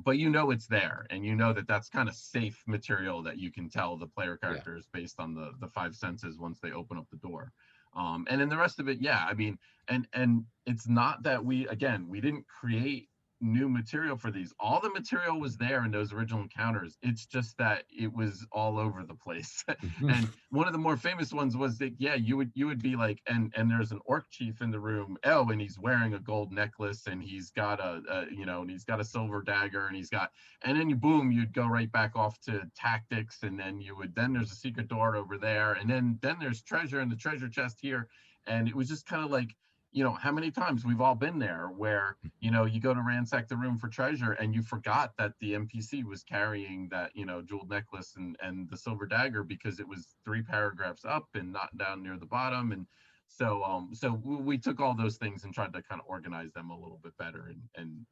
But it's there, and that that's kind of safe material that you can tell the player Yeah. characters based on the five senses once they open up the door. And then the rest of it, yeah, I mean, and it's not that we didn't create new material for these. All the material was there in those original encounters. It's just that it was all over the place. And one of the more famous ones was that, yeah, you would be like, and there's an orc chief in the room. Oh, and he's wearing a gold necklace, and he's got and he's got a silver dagger, and then boom, you'd go right back off to tactics, and then there's a secret door over there, and then there's treasure in the treasure chest here. And it was just kind of like, how many times we've all been there where, you go to ransack the room for treasure, and you forgot that the NPC was carrying that, jeweled necklace and the silver dagger, because it was 3 paragraphs up and not down near the bottom. And so we took all those things and tried to kind of organize them a little bit better, and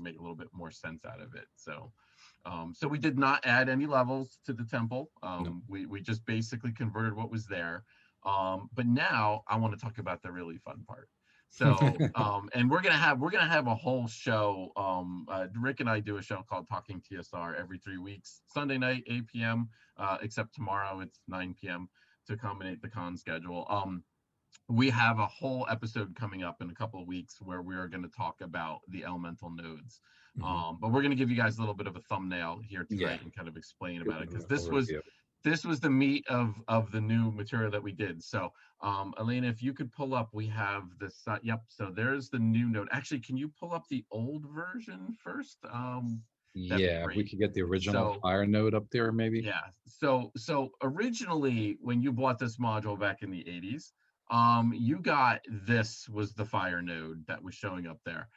make a little bit more sense out of it. So we did not add any levels to the temple. No. We just basically converted what was there. But now I want to talk about the really fun part. So, and we're gonna have a whole show. Rick and I do a show called Talking TSR every 3 weeks, Sunday night, 8 p.m. Except tomorrow it's 9 p.m. to accommodate the con schedule. We have a whole episode coming up in a couple of weeks where we are going to talk about the elemental nodes. But we're going to give you guys a little bit of a thumbnail here tonight, Yeah. and kind of explain about it, because Overview. this was the meat of the new material that we did. So Elena, if you could pull up, we have this. Yep. So there's the new node. Actually, can you pull up the old version first? That'd be Yeah, if we great. could get the original So fire node up there, maybe. yeah. So originally, when you bought this module back in the 80s, you got, this was the fire node that was showing up there.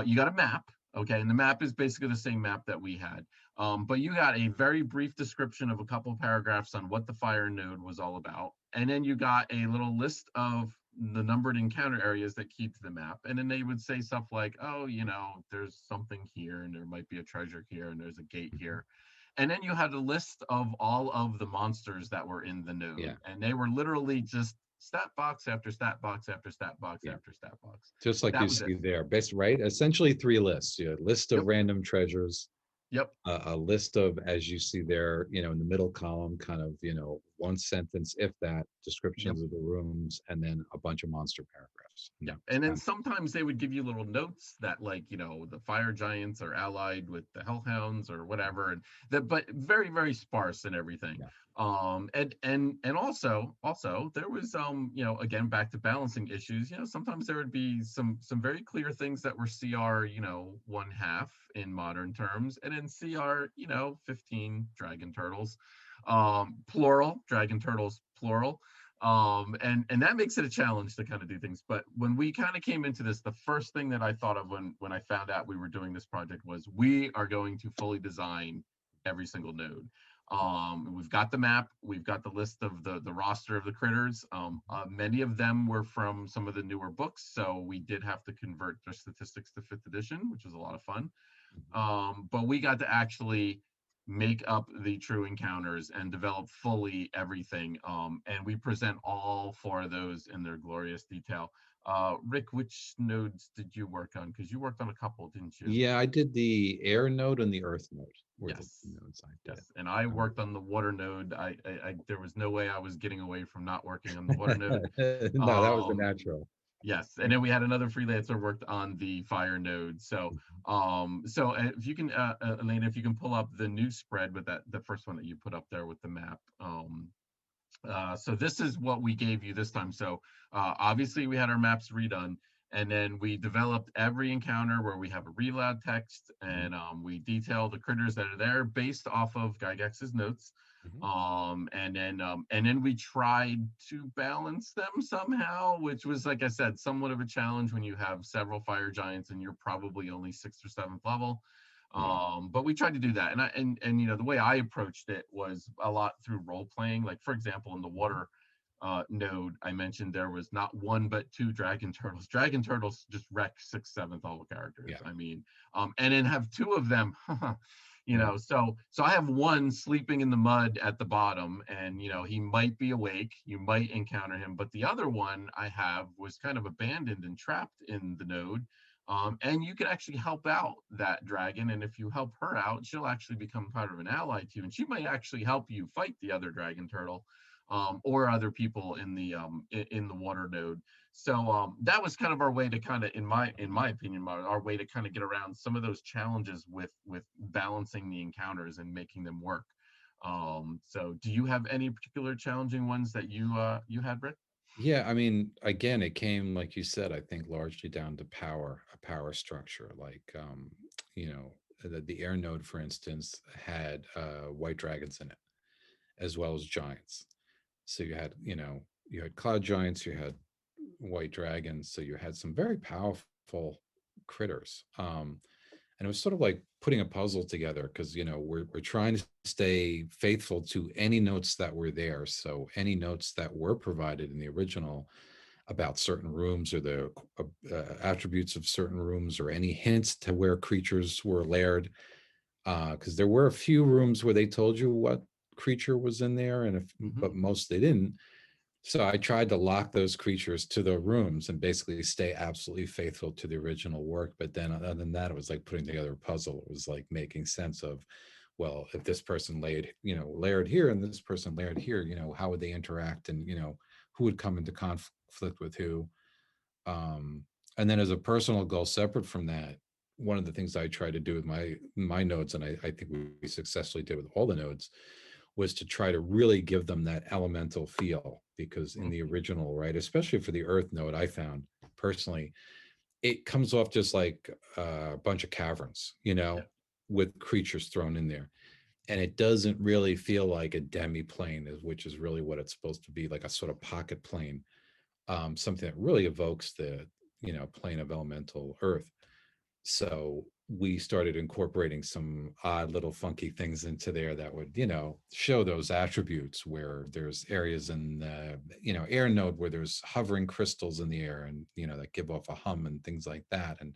You got a map, okay, and the map is basically the same map that we had. But you got a very brief description of a couple of paragraphs on what the fire node was all about, and then you got a little list of the numbered encounter areas that keep the map, and then they would say stuff like, oh, there's something here, and there might be a treasure here, and there's a gate here. And then you had a list of all of the monsters that were in the node. Yeah. And they were literally just stat box after stat box after stat box Yeah. after stat box. Just like That you was see it. there, based right. Essentially 3 lists. You had a list of Yep. random treasures, Yep. a list of, as you see there, in the middle column, kind of, 1 sentence, if that, descriptions of the rooms, and then a bunch of monster paragraphs. Yeah. And then sometimes they would give you little notes that, like, the fire giants are allied with the hellhounds or whatever. And that, but very, very sparse and everything. Yeah. And also there was, again, back to balancing issues, sometimes there would be some very clear things that were CR, 1/2 in modern terms, and then CR, 15 dragon turtles, plural, dragon turtles, plural. And that makes it a challenge to kind of do things. But when we kind of came into this, the first thing that I thought of when I found out we were doing this project was, we are going to fully design every single node. We've got the map, we've got the list of the roster of the critters. Many of them were from some of the newer books, so we did have to convert their statistics to 5th edition, which was a lot of fun. But we got to actually make up the true encounters and develop fully everything. And we present all 4 of those in their glorious detail. Rick, which nodes did you work on? Because you worked on a couple, didn't you? Yeah, I did the air node and the earth node. were the Yes. nodes I did. Yes, and I Um, worked on the water node. There was no way I was getting away from not working on the water node. no, that was the Um, natural. yes, and then we had another freelancer worked on the fire node. So, Mhm. if you can, Elena, if you can pull up the new spread with that, the first one that you put up there with the map. So this is what we gave you this time. So obviously we had our maps redone, and then we developed every encounter where we have a read aloud text, Mhm. and we detail the critters that are there based off of Gygax's notes. Mhm. And then we tried to balance them somehow, which was, like I said, somewhat of a challenge when you have several fire giants and you're probably only 6th or 7th level. Yeah. But we tried to do that, and you know, the way I approached it was a lot through role playing. Like, for example, in the Mhm. water node, I mentioned there was not one but two dragon turtles. Dragon turtles just wreck 6th, 7th level characters. Yeah. I mean, and then have two of them. You Yeah. know, so I have one sleeping in the mud at the bottom, and you know, he might be awake, you might encounter him, but the other one I have was kind of abandoned and trapped in the node. And you can actually help out that dragon, and if you help her out, she'll actually become part of an ally to you, and she might actually help you fight the other dragon turtle, or other people in the water node. So that was kind of our way to kind of, in my opinion, our way to kind of get around some of those challenges with balancing the encounters and making them work. So do you have any particular challenging ones that you had, Rick? Yeah, I mean, again, it came, like you said, I think largely down to power, a power structure. Like, you know, the air node, for instance, had white dragons in it, as well as giants. So you had, you know, you had cloud giants, you had white dragons, so you had some very powerful critters. And it was sort of like putting a puzzle together because, you know, we're trying to stay faithful to any notes that were there. So any notes that were provided in the original about certain rooms or the attributes of certain rooms or any hints to where creatures were laired, because there were a few rooms where they told you what creature was in there, and if, Mm-hmm. but most they didn't. So I tried to lock those creatures to the rooms and basically stay absolutely faithful to the original work. But then other than that, it was like putting together a puzzle. It was like making sense of, well, if this person laid, you know, layered here and this person layered here, you know, how would they interact, and, you know, who would come into conflict with who. Um, and then as a personal goal separate from that, one of the things I try to do with my nodes, and I think we successfully did with all the nodes, was to try to really give them that elemental feel, because in the Mm-hmm. original, right, especially for the earth node, I found personally, it comes off just like a bunch of caverns, you Yeah. know, with creatures thrown in there. And it doesn't really feel like a demi plane, which is really what it's supposed to be, like a sort of pocket plane, something that really evokes the, you know, plane of elemental earth. So we started incorporating some odd little funky things into there that would, you know, show those attributes, where there's areas in the, you know, air node where there's hovering crystals in the air, and, you know, that give off a hum and things like that. And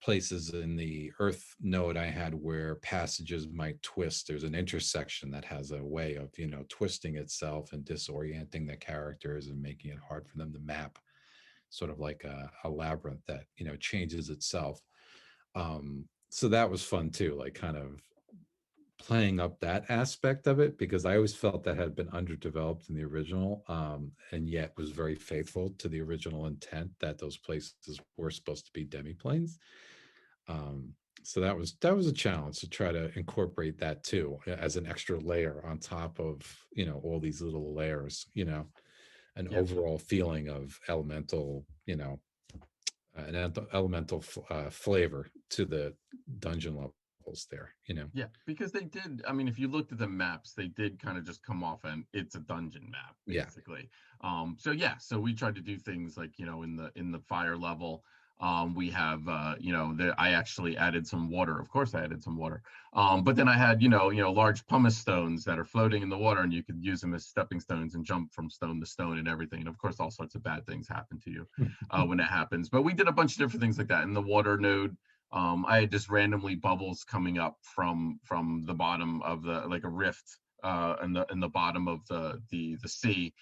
places in the earth node I had where passages might twist. There's an intersection that has a way of, you know, twisting itself and disorienting the characters and making it hard for them to map, sort of like a labyrinth that, you know, changes itself. So that was fun too, like kind of playing up that aspect of it, because I always felt that had been underdeveloped in the original, and yet was very faithful to the original intent that those places were supposed to be demiplanes. Um, so that was a challenge to try to incorporate that too, as an extra layer on top of, you know, all these little layers, you know, an Yeah. overall feeling of elemental, you know, an elemental flavor to the dungeon levels there, you know. Yeah, because they did. I mean, if you looked at the maps, they did kind of just come off and it's a dungeon map, Yeah. basically. So yeah, so we tried to do things like, you know, in the fire level, we have you know, I actually added some water. Of course, I added some water. But then I had, large pumice stones that are floating in the water, and you could use them as stepping stones and jump from stone to stone and everything. And of course, all sorts of bad things happen to you when that happens. But we did a bunch of different things like that in the water node. I had just randomly bubbles coming up from the bottom of the, like a rift in the bottom of the sea,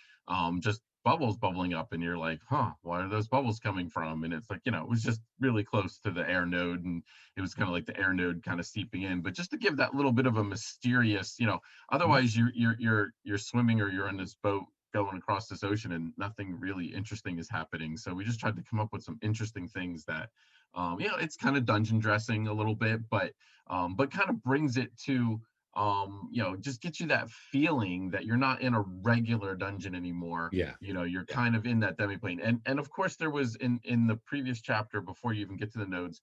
just bubbles bubbling up, and you're like, huh, why are those bubbles coming from? And it's like, it was just really close to the air node, and it was kind of like the air node kind of seeping in, but just to give that little bit of a mysterious, Mhm. otherwise you're swimming, or you're in this boat going across this ocean, and nothing really interesting is happening. So we just tried to come up with some interesting things that, it's kind of dungeon dressing a little bit, but kind of brings it to, just get you that feeling that you're not in a regular dungeon anymore. Yeah. You're Yeah. kind of in that demiplane. And of course, there was, in the previous chapter, before you even get to the nodes,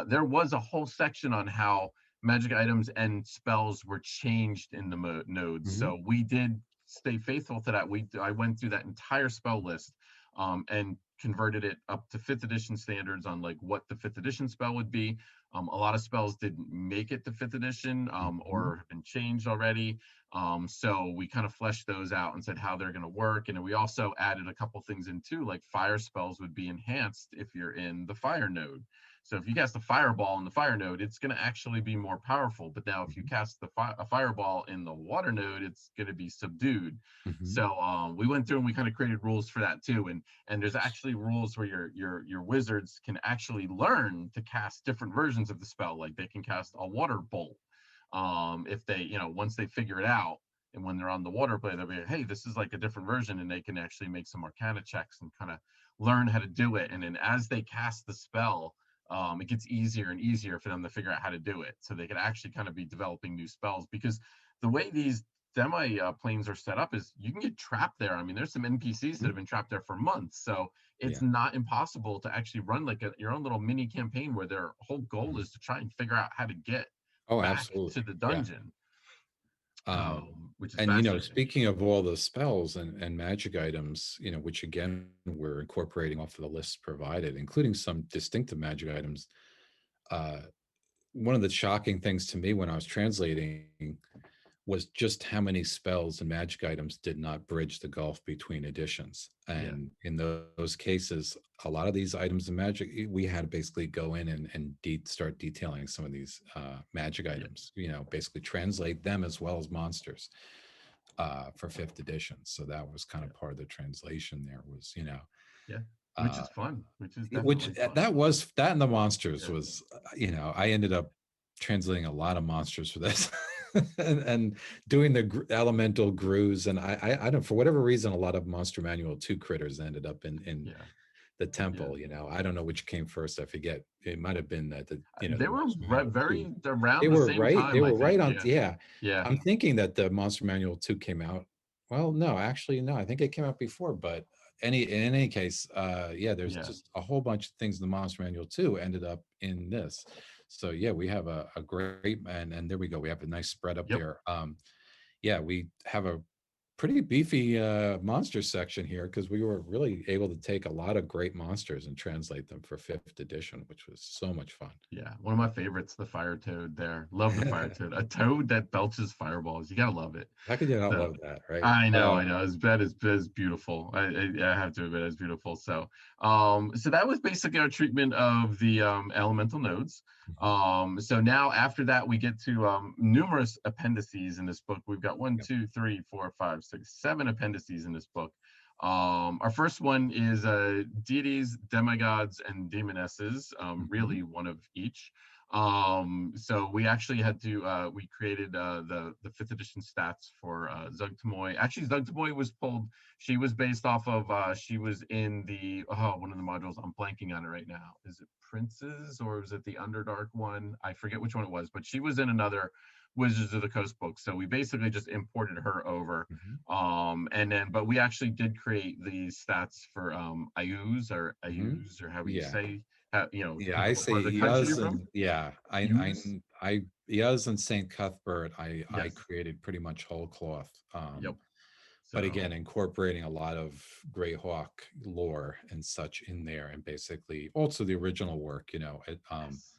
there was a whole section on how magic items and spells were changed in the nodes. Mhm. So we did stay faithful to that. I went through that entire spell list, and converted it up to 5th edition standards on like what the 5th edition spell would be. A lot of spells didn't make it to 5th edition, Mhm. or have been changed already. So we kind of fleshed those out and said how they're going to work. And then we also added a couple things in too, like fire spells would be enhanced if you're in the fire node. So if you cast a fireball in the fire node, it's going to actually be more powerful. But now if you Mhm. cast a fireball in the water node, it's going to be subdued. Mhm. So we went through and we kind of created rules for that too. And there's actually rules where your wizards can actually learn to cast different versions of the spell. Like they can cast a water bolt, if they, once they figure it out. And when they're on the water plane, they'll be like, hey, this is like a different version, and they can actually make some arcana checks and kind of learn how to do it. And then as they cast the spell, it gets easier and easier for them to figure out how to do it. So they can actually kind of be developing new spells, because the way these demi planes are set up is you can get trapped there. I mean, there's some NPCs that Mhm. have been trapped there for months. So it's Yeah. not impossible to actually run like your own little mini campaign where their whole goal Mhm. is to try and figure out how to get Oh, back to absolutely. the Yeah. dungeon, Um, which is and fascinating. speaking of all the spells and magic items, which again we're incorporating off of the lists provided, including some distinctive magic items. Uh, One of the shocking things to me when I was translating was just how many spells and magic items did not bridge the gulf between editions. Yeah, And in those cases, a lot of these items and magic, we had to basically go in and start detailing some of these magic yeah, items, basically translate them as well as monsters for 5th edition. So that was kind of part of the translation there was, yeah. Which uh, is fun. Which is which definitely fun. that and the monsters Yeah, was, I ended up translating a lot of monsters for this and doing the elemental grooves, and I don't, for whatever reason, a lot of Monster Manual 2 critters ended up in yeah, the yeah. temple. I don't know which came first. I forget. It might have been that the They were Monster Manual 2. very around the same They time, I were right think. on. Yeah, Yeah, yeah, I'm thinking that the Monster Manual 2 came out. Well, no, actually, no. I think it came out before, but in any case, yeah, there's yeah. just a whole bunch of things in the Monster Manual 2 ended up in this. So yeah, we have a great, and there we go. We have a nice spread up Yep. there. Yeah, we have a pretty beefy monster section here because we were really able to take a lot of great monsters and translate them for 5th edition, which was so much fun. Yeah, one of my favorites, the fire toad there. Love the fire toad. A toad that belches fireballs. You gotta love it. How could you not So love that, right? I know, I know. It's beautiful. I have to admit, it's beautiful. So that was basically our treatment of the elemental nodes. Mhm. So now after that, we get to numerous appendices in this book. We've got one, Yep. two, three, four, five, six, seven appendices in this book. Our first one is deities, demigods, and demonesses. Mhm. Really, one of each. So we actually had to we created the 5th edition stats for Zugtamoy. Actually, Zugtamoy was pulled. She was based off of she was in the one of the modules. I'm blanking on it right now. Is it Princes, or is it the Underdark one? I forget which one it was, but she was in another Wizards of the Coast book. So we basically just imported her over. Mhm. And then but we actually did create these stats for Ayuz, or Mhm. Ayuz, or however you Yeah. say, Yeah, I depending what part say of the country you're Yaz, from. and yeah, Use. Yaz and St. Cuthbert, I Yes. created pretty much whole cloth. Yep. But again, So incorporating a lot of Greyhawk lore and such in there, and basically also the original work, yes.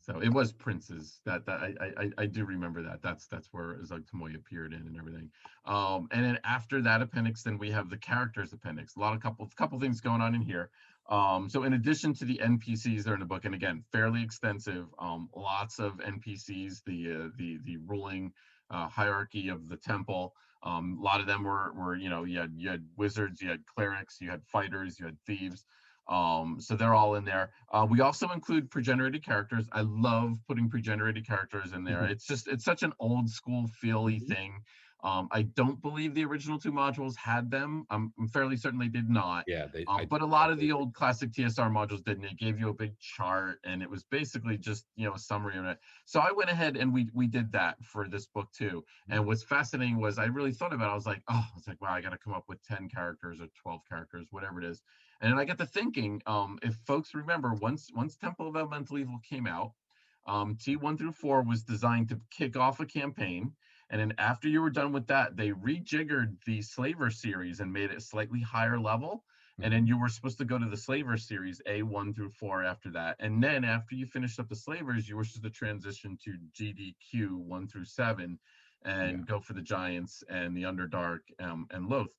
So it was Prince's that I do remember that. That's where Zug Tamoy appeared in and everything. And then after that appendix, then we have the characters appendix. A lot of couple things going on in here. So in addition to the NPCs that are in the book, and again, fairly extensive, lots of NPCs, the ruling hierarchy of the temple. A lot of them were you had wizards, you had clerics, you had fighters, you had thieves. So they're all in there. We also include pre-generated characters. I love putting pre-generated characters in there. Mhm. It's such an old school feely Mhm. thing. I don't believe the original two modules had them. I'm fairly certain they did not. Yeah, But a lot of the old classic TSR modules did, and it gave you a big chart, and it was basically just a summary of it. So I went ahead and we did that for this book too. And what's fascinating was I really thought about it. I was like, wow, I got to come up with 10 characters or 12 characters, whatever it is. And then I got to thinking, if folks remember, once Temple of Elemental Evil came out, T1 through 4 was designed to kick off a campaign. And then after you were done with that, they rejiggered the Slaver series and made it slightly higher level. And then Mhm. you were supposed to go to the Slaver series, A1 through 4 after that. And then after you finished up the Slavers, you were supposed to transition to GDQ 1 through 7 Yeah. and go for the Giants and the Underdark and Loth.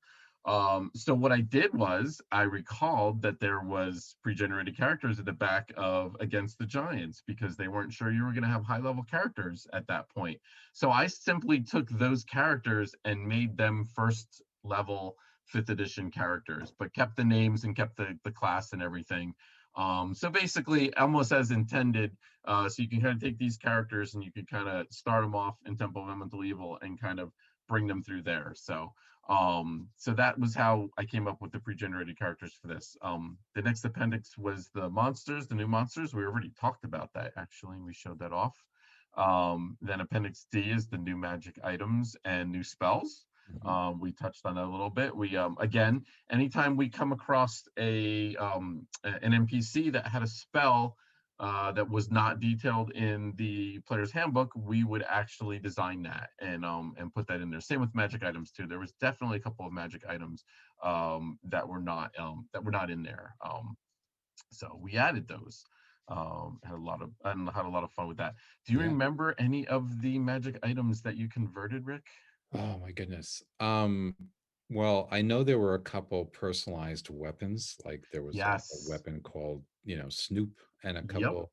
So what I did was I recalled that there was pre-generated characters at the back of Against the Giants because they weren't sure you were going to have high-level characters at that point. So I simply took those characters and made them first level 5th edition characters, but kept the names and kept the class and everything. So basically, almost as intended. So you can kind of take these characters and you can kind of start them off in Temple of Elemental Evil and kind of bring them through there. So that was how I came up with the pre-generated characters for this. The next appendix was the monsters, the new monsters. We already talked about that actually, and we showed that off. Then Appendix D is the new magic items and new spells. Mhm. We touched on that a little bit. We again, anytime we come across an NPC that had a spell that was not detailed in the player's handbook, we would actually design that and put that in there. Same with magic items too. There was definitely a couple of magic items that were not in there. So we added those. Had a lot of fun with that. Do you Yeah. remember any of the magic items that you converted, Rick? Oh my goodness. Well, I know there were a couple personalized weapons, like there was a Yes. weapon called, Snoop, and a Yep. couple,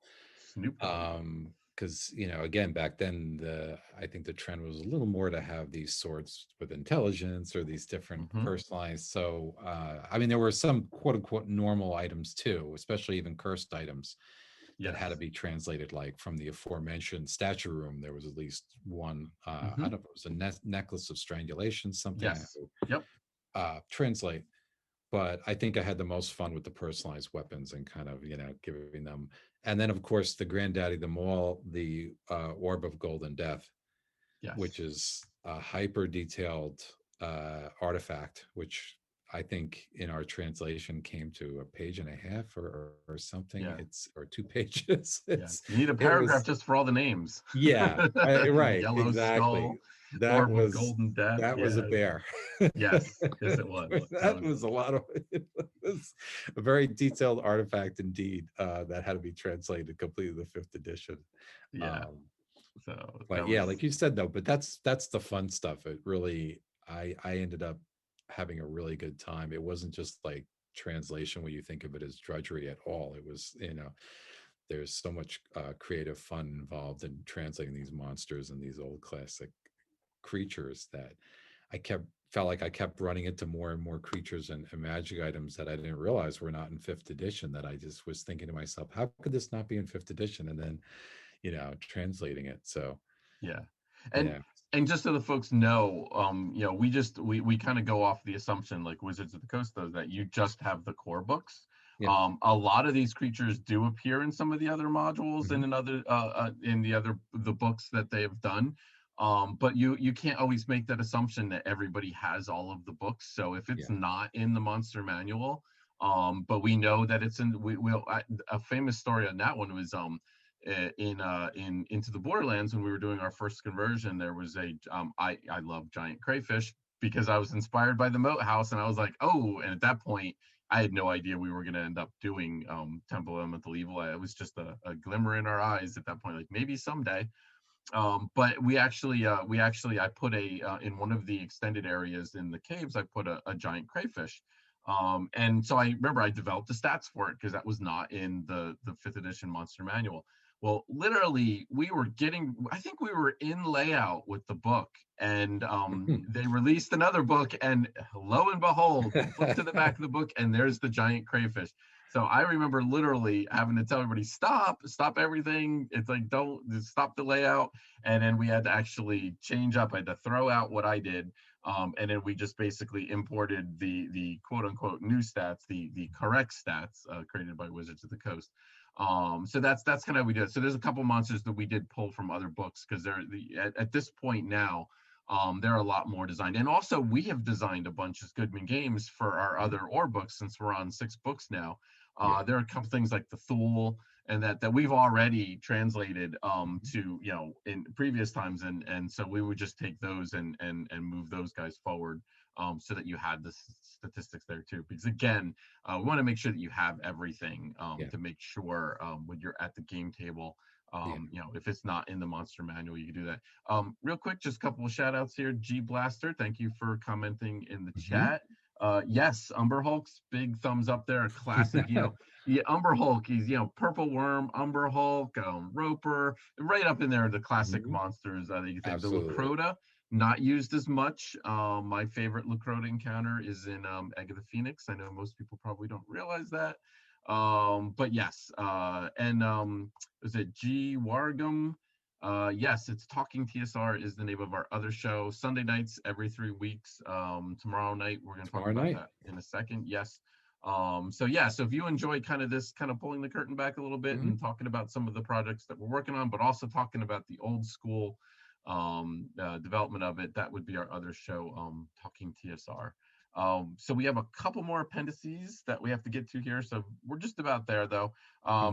Snoop Dogg. because, again, back then I think the trend was a little more to have these swords with intelligence or these different Hmm. personalized. So, I mean, there were some quote unquote normal items too, especially even cursed items that had to Yes. be translated, like from the aforementioned statue room. There was at least one, I Hmm. don't know, it was a necklace of strangulation, something I had Yes. to Yep. translate. But I think I had the most fun with the personalized weapons and kind of, giving them. And then, of course, the granddaddy, them all, the Orb of Golden Death, which Yes. is a hyper detailed artifact, which I think in our translation came to a page and a half or something. Yeah. It's or 2 pages. Yeah. You need a It paragraph was just for all the names. yeah, right, Yellow exactly. Skull, That Orb of was Golden Death. that was a Yeah. bear. Yes. Yes, it was. That That was was a lot of it was a very detailed artifact indeed, that had to be translated completely the 5th edition. yeah. Um, So but that yeah, was like you said though, but that's the fun stuff. It really I ended up having a really good time. It wasn't just like translation when you think of it as drudgery at all. It was, there's so much creative fun involved in translating these monsters and these old classic creatures that I kept felt like I kept running into more and more creatures and magic items that I didn't realize were not in 5th edition, that I just was thinking to myself, how could this not be in 5th edition? And then, translating it. So yeah. And yeah. and just so the folks know, we kind of go off the assumption, like Wizards of the Coast does, that you just have the core books. Yeah. A lot of these creatures do appear in some of the other modules Mhm. and in the books that they have done. But you can't always make that assumption that everybody has all of the books. So if it's Yeah. not in the monster manual, but we know that it's in, a famous story on that one was in Into the Borderlands, when we were doing our first conversion, there was I love giant crayfish because I was inspired by the moat house, and I was like, oh, and at that point I had no idea we were going to end up doing Temple of Elemental Evil. It was just a glimmer in our eyes at that point, like maybe someday. But I put in one of the extended areas in the caves, I put a giant crayfish. And so I remember I developed the stats for it because that was not in the 5th edition monster manual. Well, literally, I think we were in layout with the book, and they released another book, and lo and behold, flip to the back of the book, and there's the giant crayfish. So I remember literally having to tell everybody, stop everything. It's like, don't stop the layout. And then we had to actually change up. I had to throw out what I did. And then we just basically imported the quote unquote new stats, the correct stats created by Wizards of the Coast. So that's kind of how we do it. So there's a couple monsters that we did pull from other books, because at this point now, there are a lot more designed. And also we have designed a bunch of Goodman games for our other Orb books, since we're on 6 books now. Yeah. There are a couple things like the Thule and that we've already translated to, in previous times, and so we would just take those and move those guys forward, so that you had the statistics there too, because again, we want to make sure that you have everything, Yeah. to make sure when you're at the game table, Yeah. if it's not in the monster manual, you can do that. Real quick, just a couple of shout outs here. G Blaster, thank you for commenting in the chat. Yes, Umber Hulk's big thumbs up there. A classic, yeah, Umber Hulk. He's, Purple Worm, Umber Hulk, Roper, right up in there. The classic monsters that you think. Absolutely. The Lacrota, not used as much. My favorite Lacrota encounter is in Egg of the Phoenix. I know most people probably don't realize that. But yes, and is it G Wargum? Yes, it's Talking TSR is the name of our other show. Sunday nights every 3 weeks. Tomorrow night we're going to talk about that in a second. Yes. So yeah, so if you enjoy kind of this, kind of pulling the curtain back a little bit and talking about some of the projects that we're working on, but also talking about the old school development of it, that would be our other show, Talking TSR. So we have a couple more appendices that we have to get to here. So we're just about there though.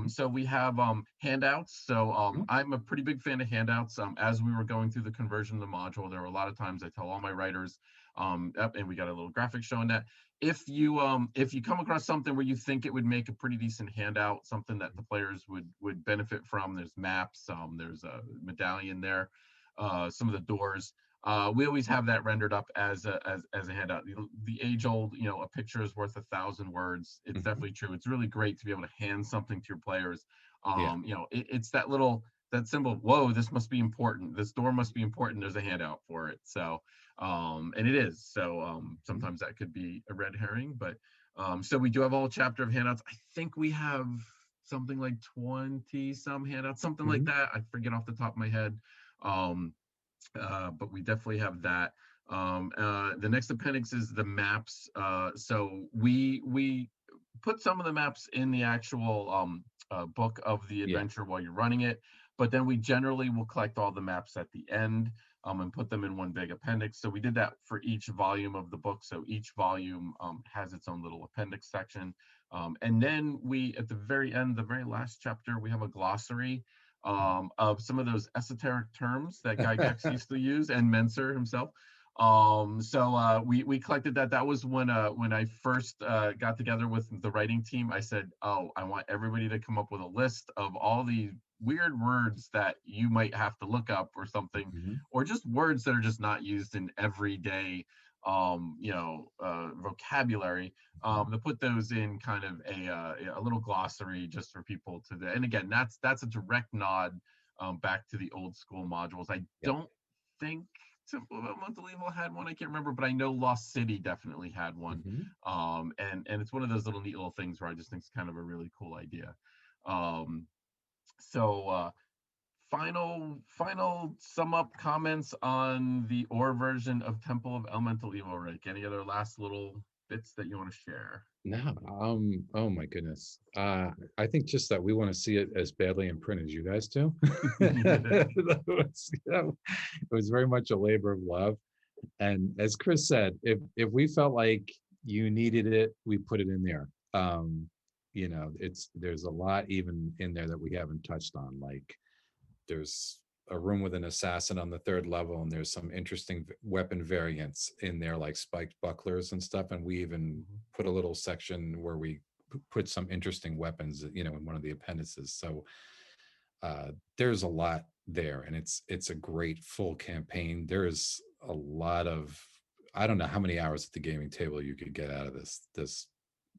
So we have handouts. So I'm a pretty big fan of handouts. As we were going through the conversion of the module, there were a lot of times I tell all my writers, and we got a little graphic showing that if you come across something where you think it would make a pretty decent handout, something that the players would benefit from, there's maps, there's a medallion there, some of the doors. We always have that rendered up as a handout. The age old, a picture is worth 1,000 words. It's definitely true. It's really great to be able to hand something to your players. It's that symbol. Whoa, this must be important. This door must be important. There's a handout for it. So, and it is. So sometimes that could be a red herring, but so we do have a whole chapter of handouts. I think we have something like 20 some handouts, something like that. I forget off the top of my head. But we definitely have that. The next appendix is the maps. So we put some of the maps in the actual book of the adventure while you're running it, but then we generally will collect all the maps at the end and put them in one big appendix. So we did that for each volume of the book. So each volume has its own little appendix section. And then we, at the very end, the very last chapter, we have a glossary of some of those esoteric terms that Guy Gex used to use, and Menser himself. So we collected that. That was when I first got together with the writing team. I said, oh, I want everybody to come up with a list of all the weird words that you might have to look up or something, or just words that are just not used in everyday vocabulary, to put those in kind of a little glossary just for people to, and again, that's a direct nod back to the old school modules. I don't think Temple of Elemental Evil had one. I can't remember, but I know Lost City definitely had one. And it's one of those little neat little things where I just think it's kind of a really cool idea. So final sum up comments on the OR version of Temple of Elemental Evil, Rick. Any other last little bits that you want to share? No, oh my goodness. I think just that we want to see it as badly in print as you guys do. That was, it was very much a labor of love. And as Chris said, if we felt like you needed it, we put it in there. There's a lot even in there that we haven't touched on. Like there's a room with an assassin on the 3rd level, and there's some interesting weapon variants in there, like spiked bucklers and stuff. And we even put a little section where we put some interesting weapons, in one of the appendices. So there's a lot there, and it's a great full campaign. There's a lot of, I don't know how many hours at the gaming table you could get out of this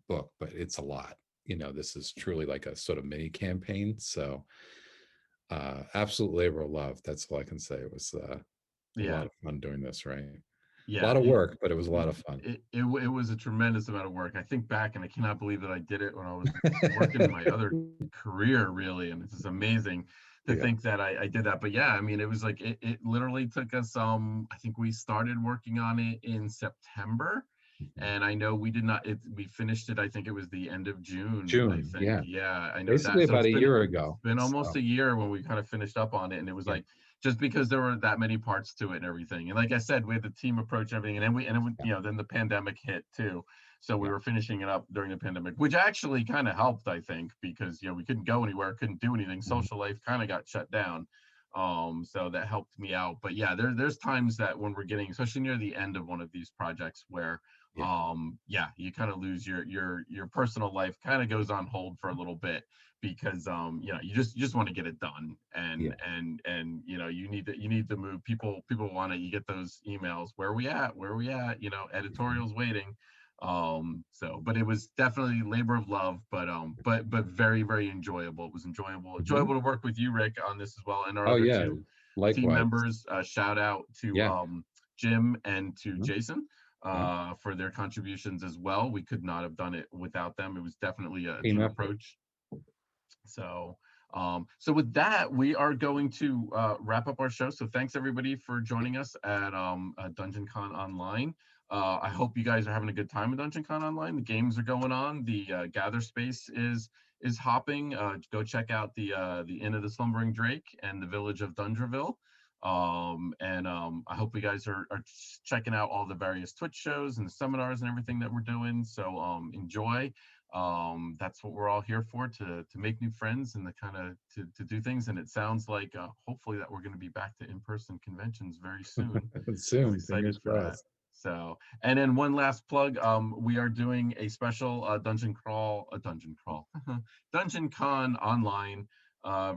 book, but it's a lot. This is truly like a sort of mini campaign. So Absolute labor of love. That's all I can say. It was a lot Yeah, of fun doing this, right? A yeah. lot of work, but it was a lot of fun. It was a tremendous amount of work. I think back and I cannot believe that I did it when I was working in my other career, really. And it's just amazing to Yeah. think that I did that. But yeah, I mean, it was like it literally took us I think we started working on it in September. Mhm. And I know we did not we finished it, I think it was the end of June, I June, think. yeah. Yeah, I know Basically that. So about it's a been year it's ago. been almost So, a year when we kind of finished up on it. And it was yeah. like just because there were that many parts to it and everything. And like I said, we had the team approach and everything, and then Yeah. you know, then the pandemic hit too. So we Yeah. were finishing it up during the pandemic, which actually kind of helped, I think, because you know we couldn't go anywhere, couldn't do anything. Mhm. Social life kind of got shut down. So that helped me out. But yeah, there's times that when we're getting, especially near the end of one of these projects, where Yeah. yeah, you kind of lose your personal life kind of goes on hold for a little bit because you know you just want to get it done Yeah. and you know you need to move. People want to, you get those emails, where are we at, you know, Mhm. editorials waiting. So but it was definitely labor of love, but very very enjoyable. It was Mhm. enjoyable to work with you, Rick, on this as well, and our Oh, other yeah. two team Likewise. members. Shout out to Yeah. Jim and to Mhm. Jason Yeah. for their contributions as well. We could not have done it without them. It was definitely a Team team effort. approach. So, so with that, we are going to wrap up our show. So thanks everybody for joining us at Dungeon Con Online. I hope you guys are having a good time at Dungeon Con Online. The games are going on. The gather space is hopping. Go check out the Inn of the Slumbering Drake and the Village of Dungerville. I hope you guys are checking out all the various Twitch shows and the seminars and everything that we're doing. So enjoy. That's what we're all here for, to make new friends and to kind of to do things. And it sounds like hopefully that we're going to be back to in-person conventions very soon. So Soon, excited fingers for that. crossed. So, and then one last plug, we are doing a special dungeon con online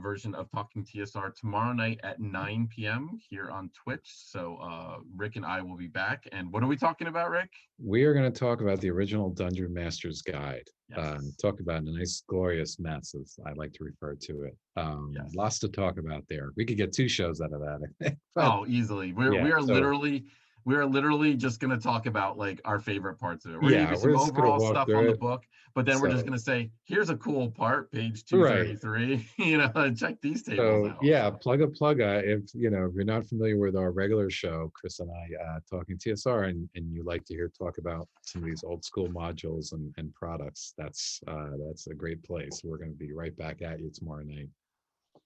version of Talking TSR tomorrow night at 9 p.m. here on Twitch. So Rick and I will be back. And what are we talking about, Rick? We are going to talk about the original Dungeon Master's Guide. Yes. Talk about a nice, glorious mess, as I like to refer to it. Yes. Lots to talk about there. We could get 2 shows out of that, I think. But Oh, easily. yeah, so We are literally just going to talk about like our favorite parts of it. We're going to give yeah, you we're some just going to overall walk stuff on through the it. book, but then we're just So, going to say, here's a cool part, page right. 233. You know, check these tables So out. yeah, So plug. If if you're not familiar with our regular show, Chris and I talking TSR, and you like to hear talk about some of these old school modules and products, that's a great place. We're going to be right back at you tomorrow night.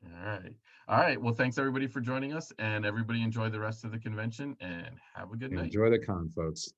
all right. All right. Well, thanks everybody for joining us, and everybody enjoy the rest of the convention and have a good night. Enjoy the con, folks.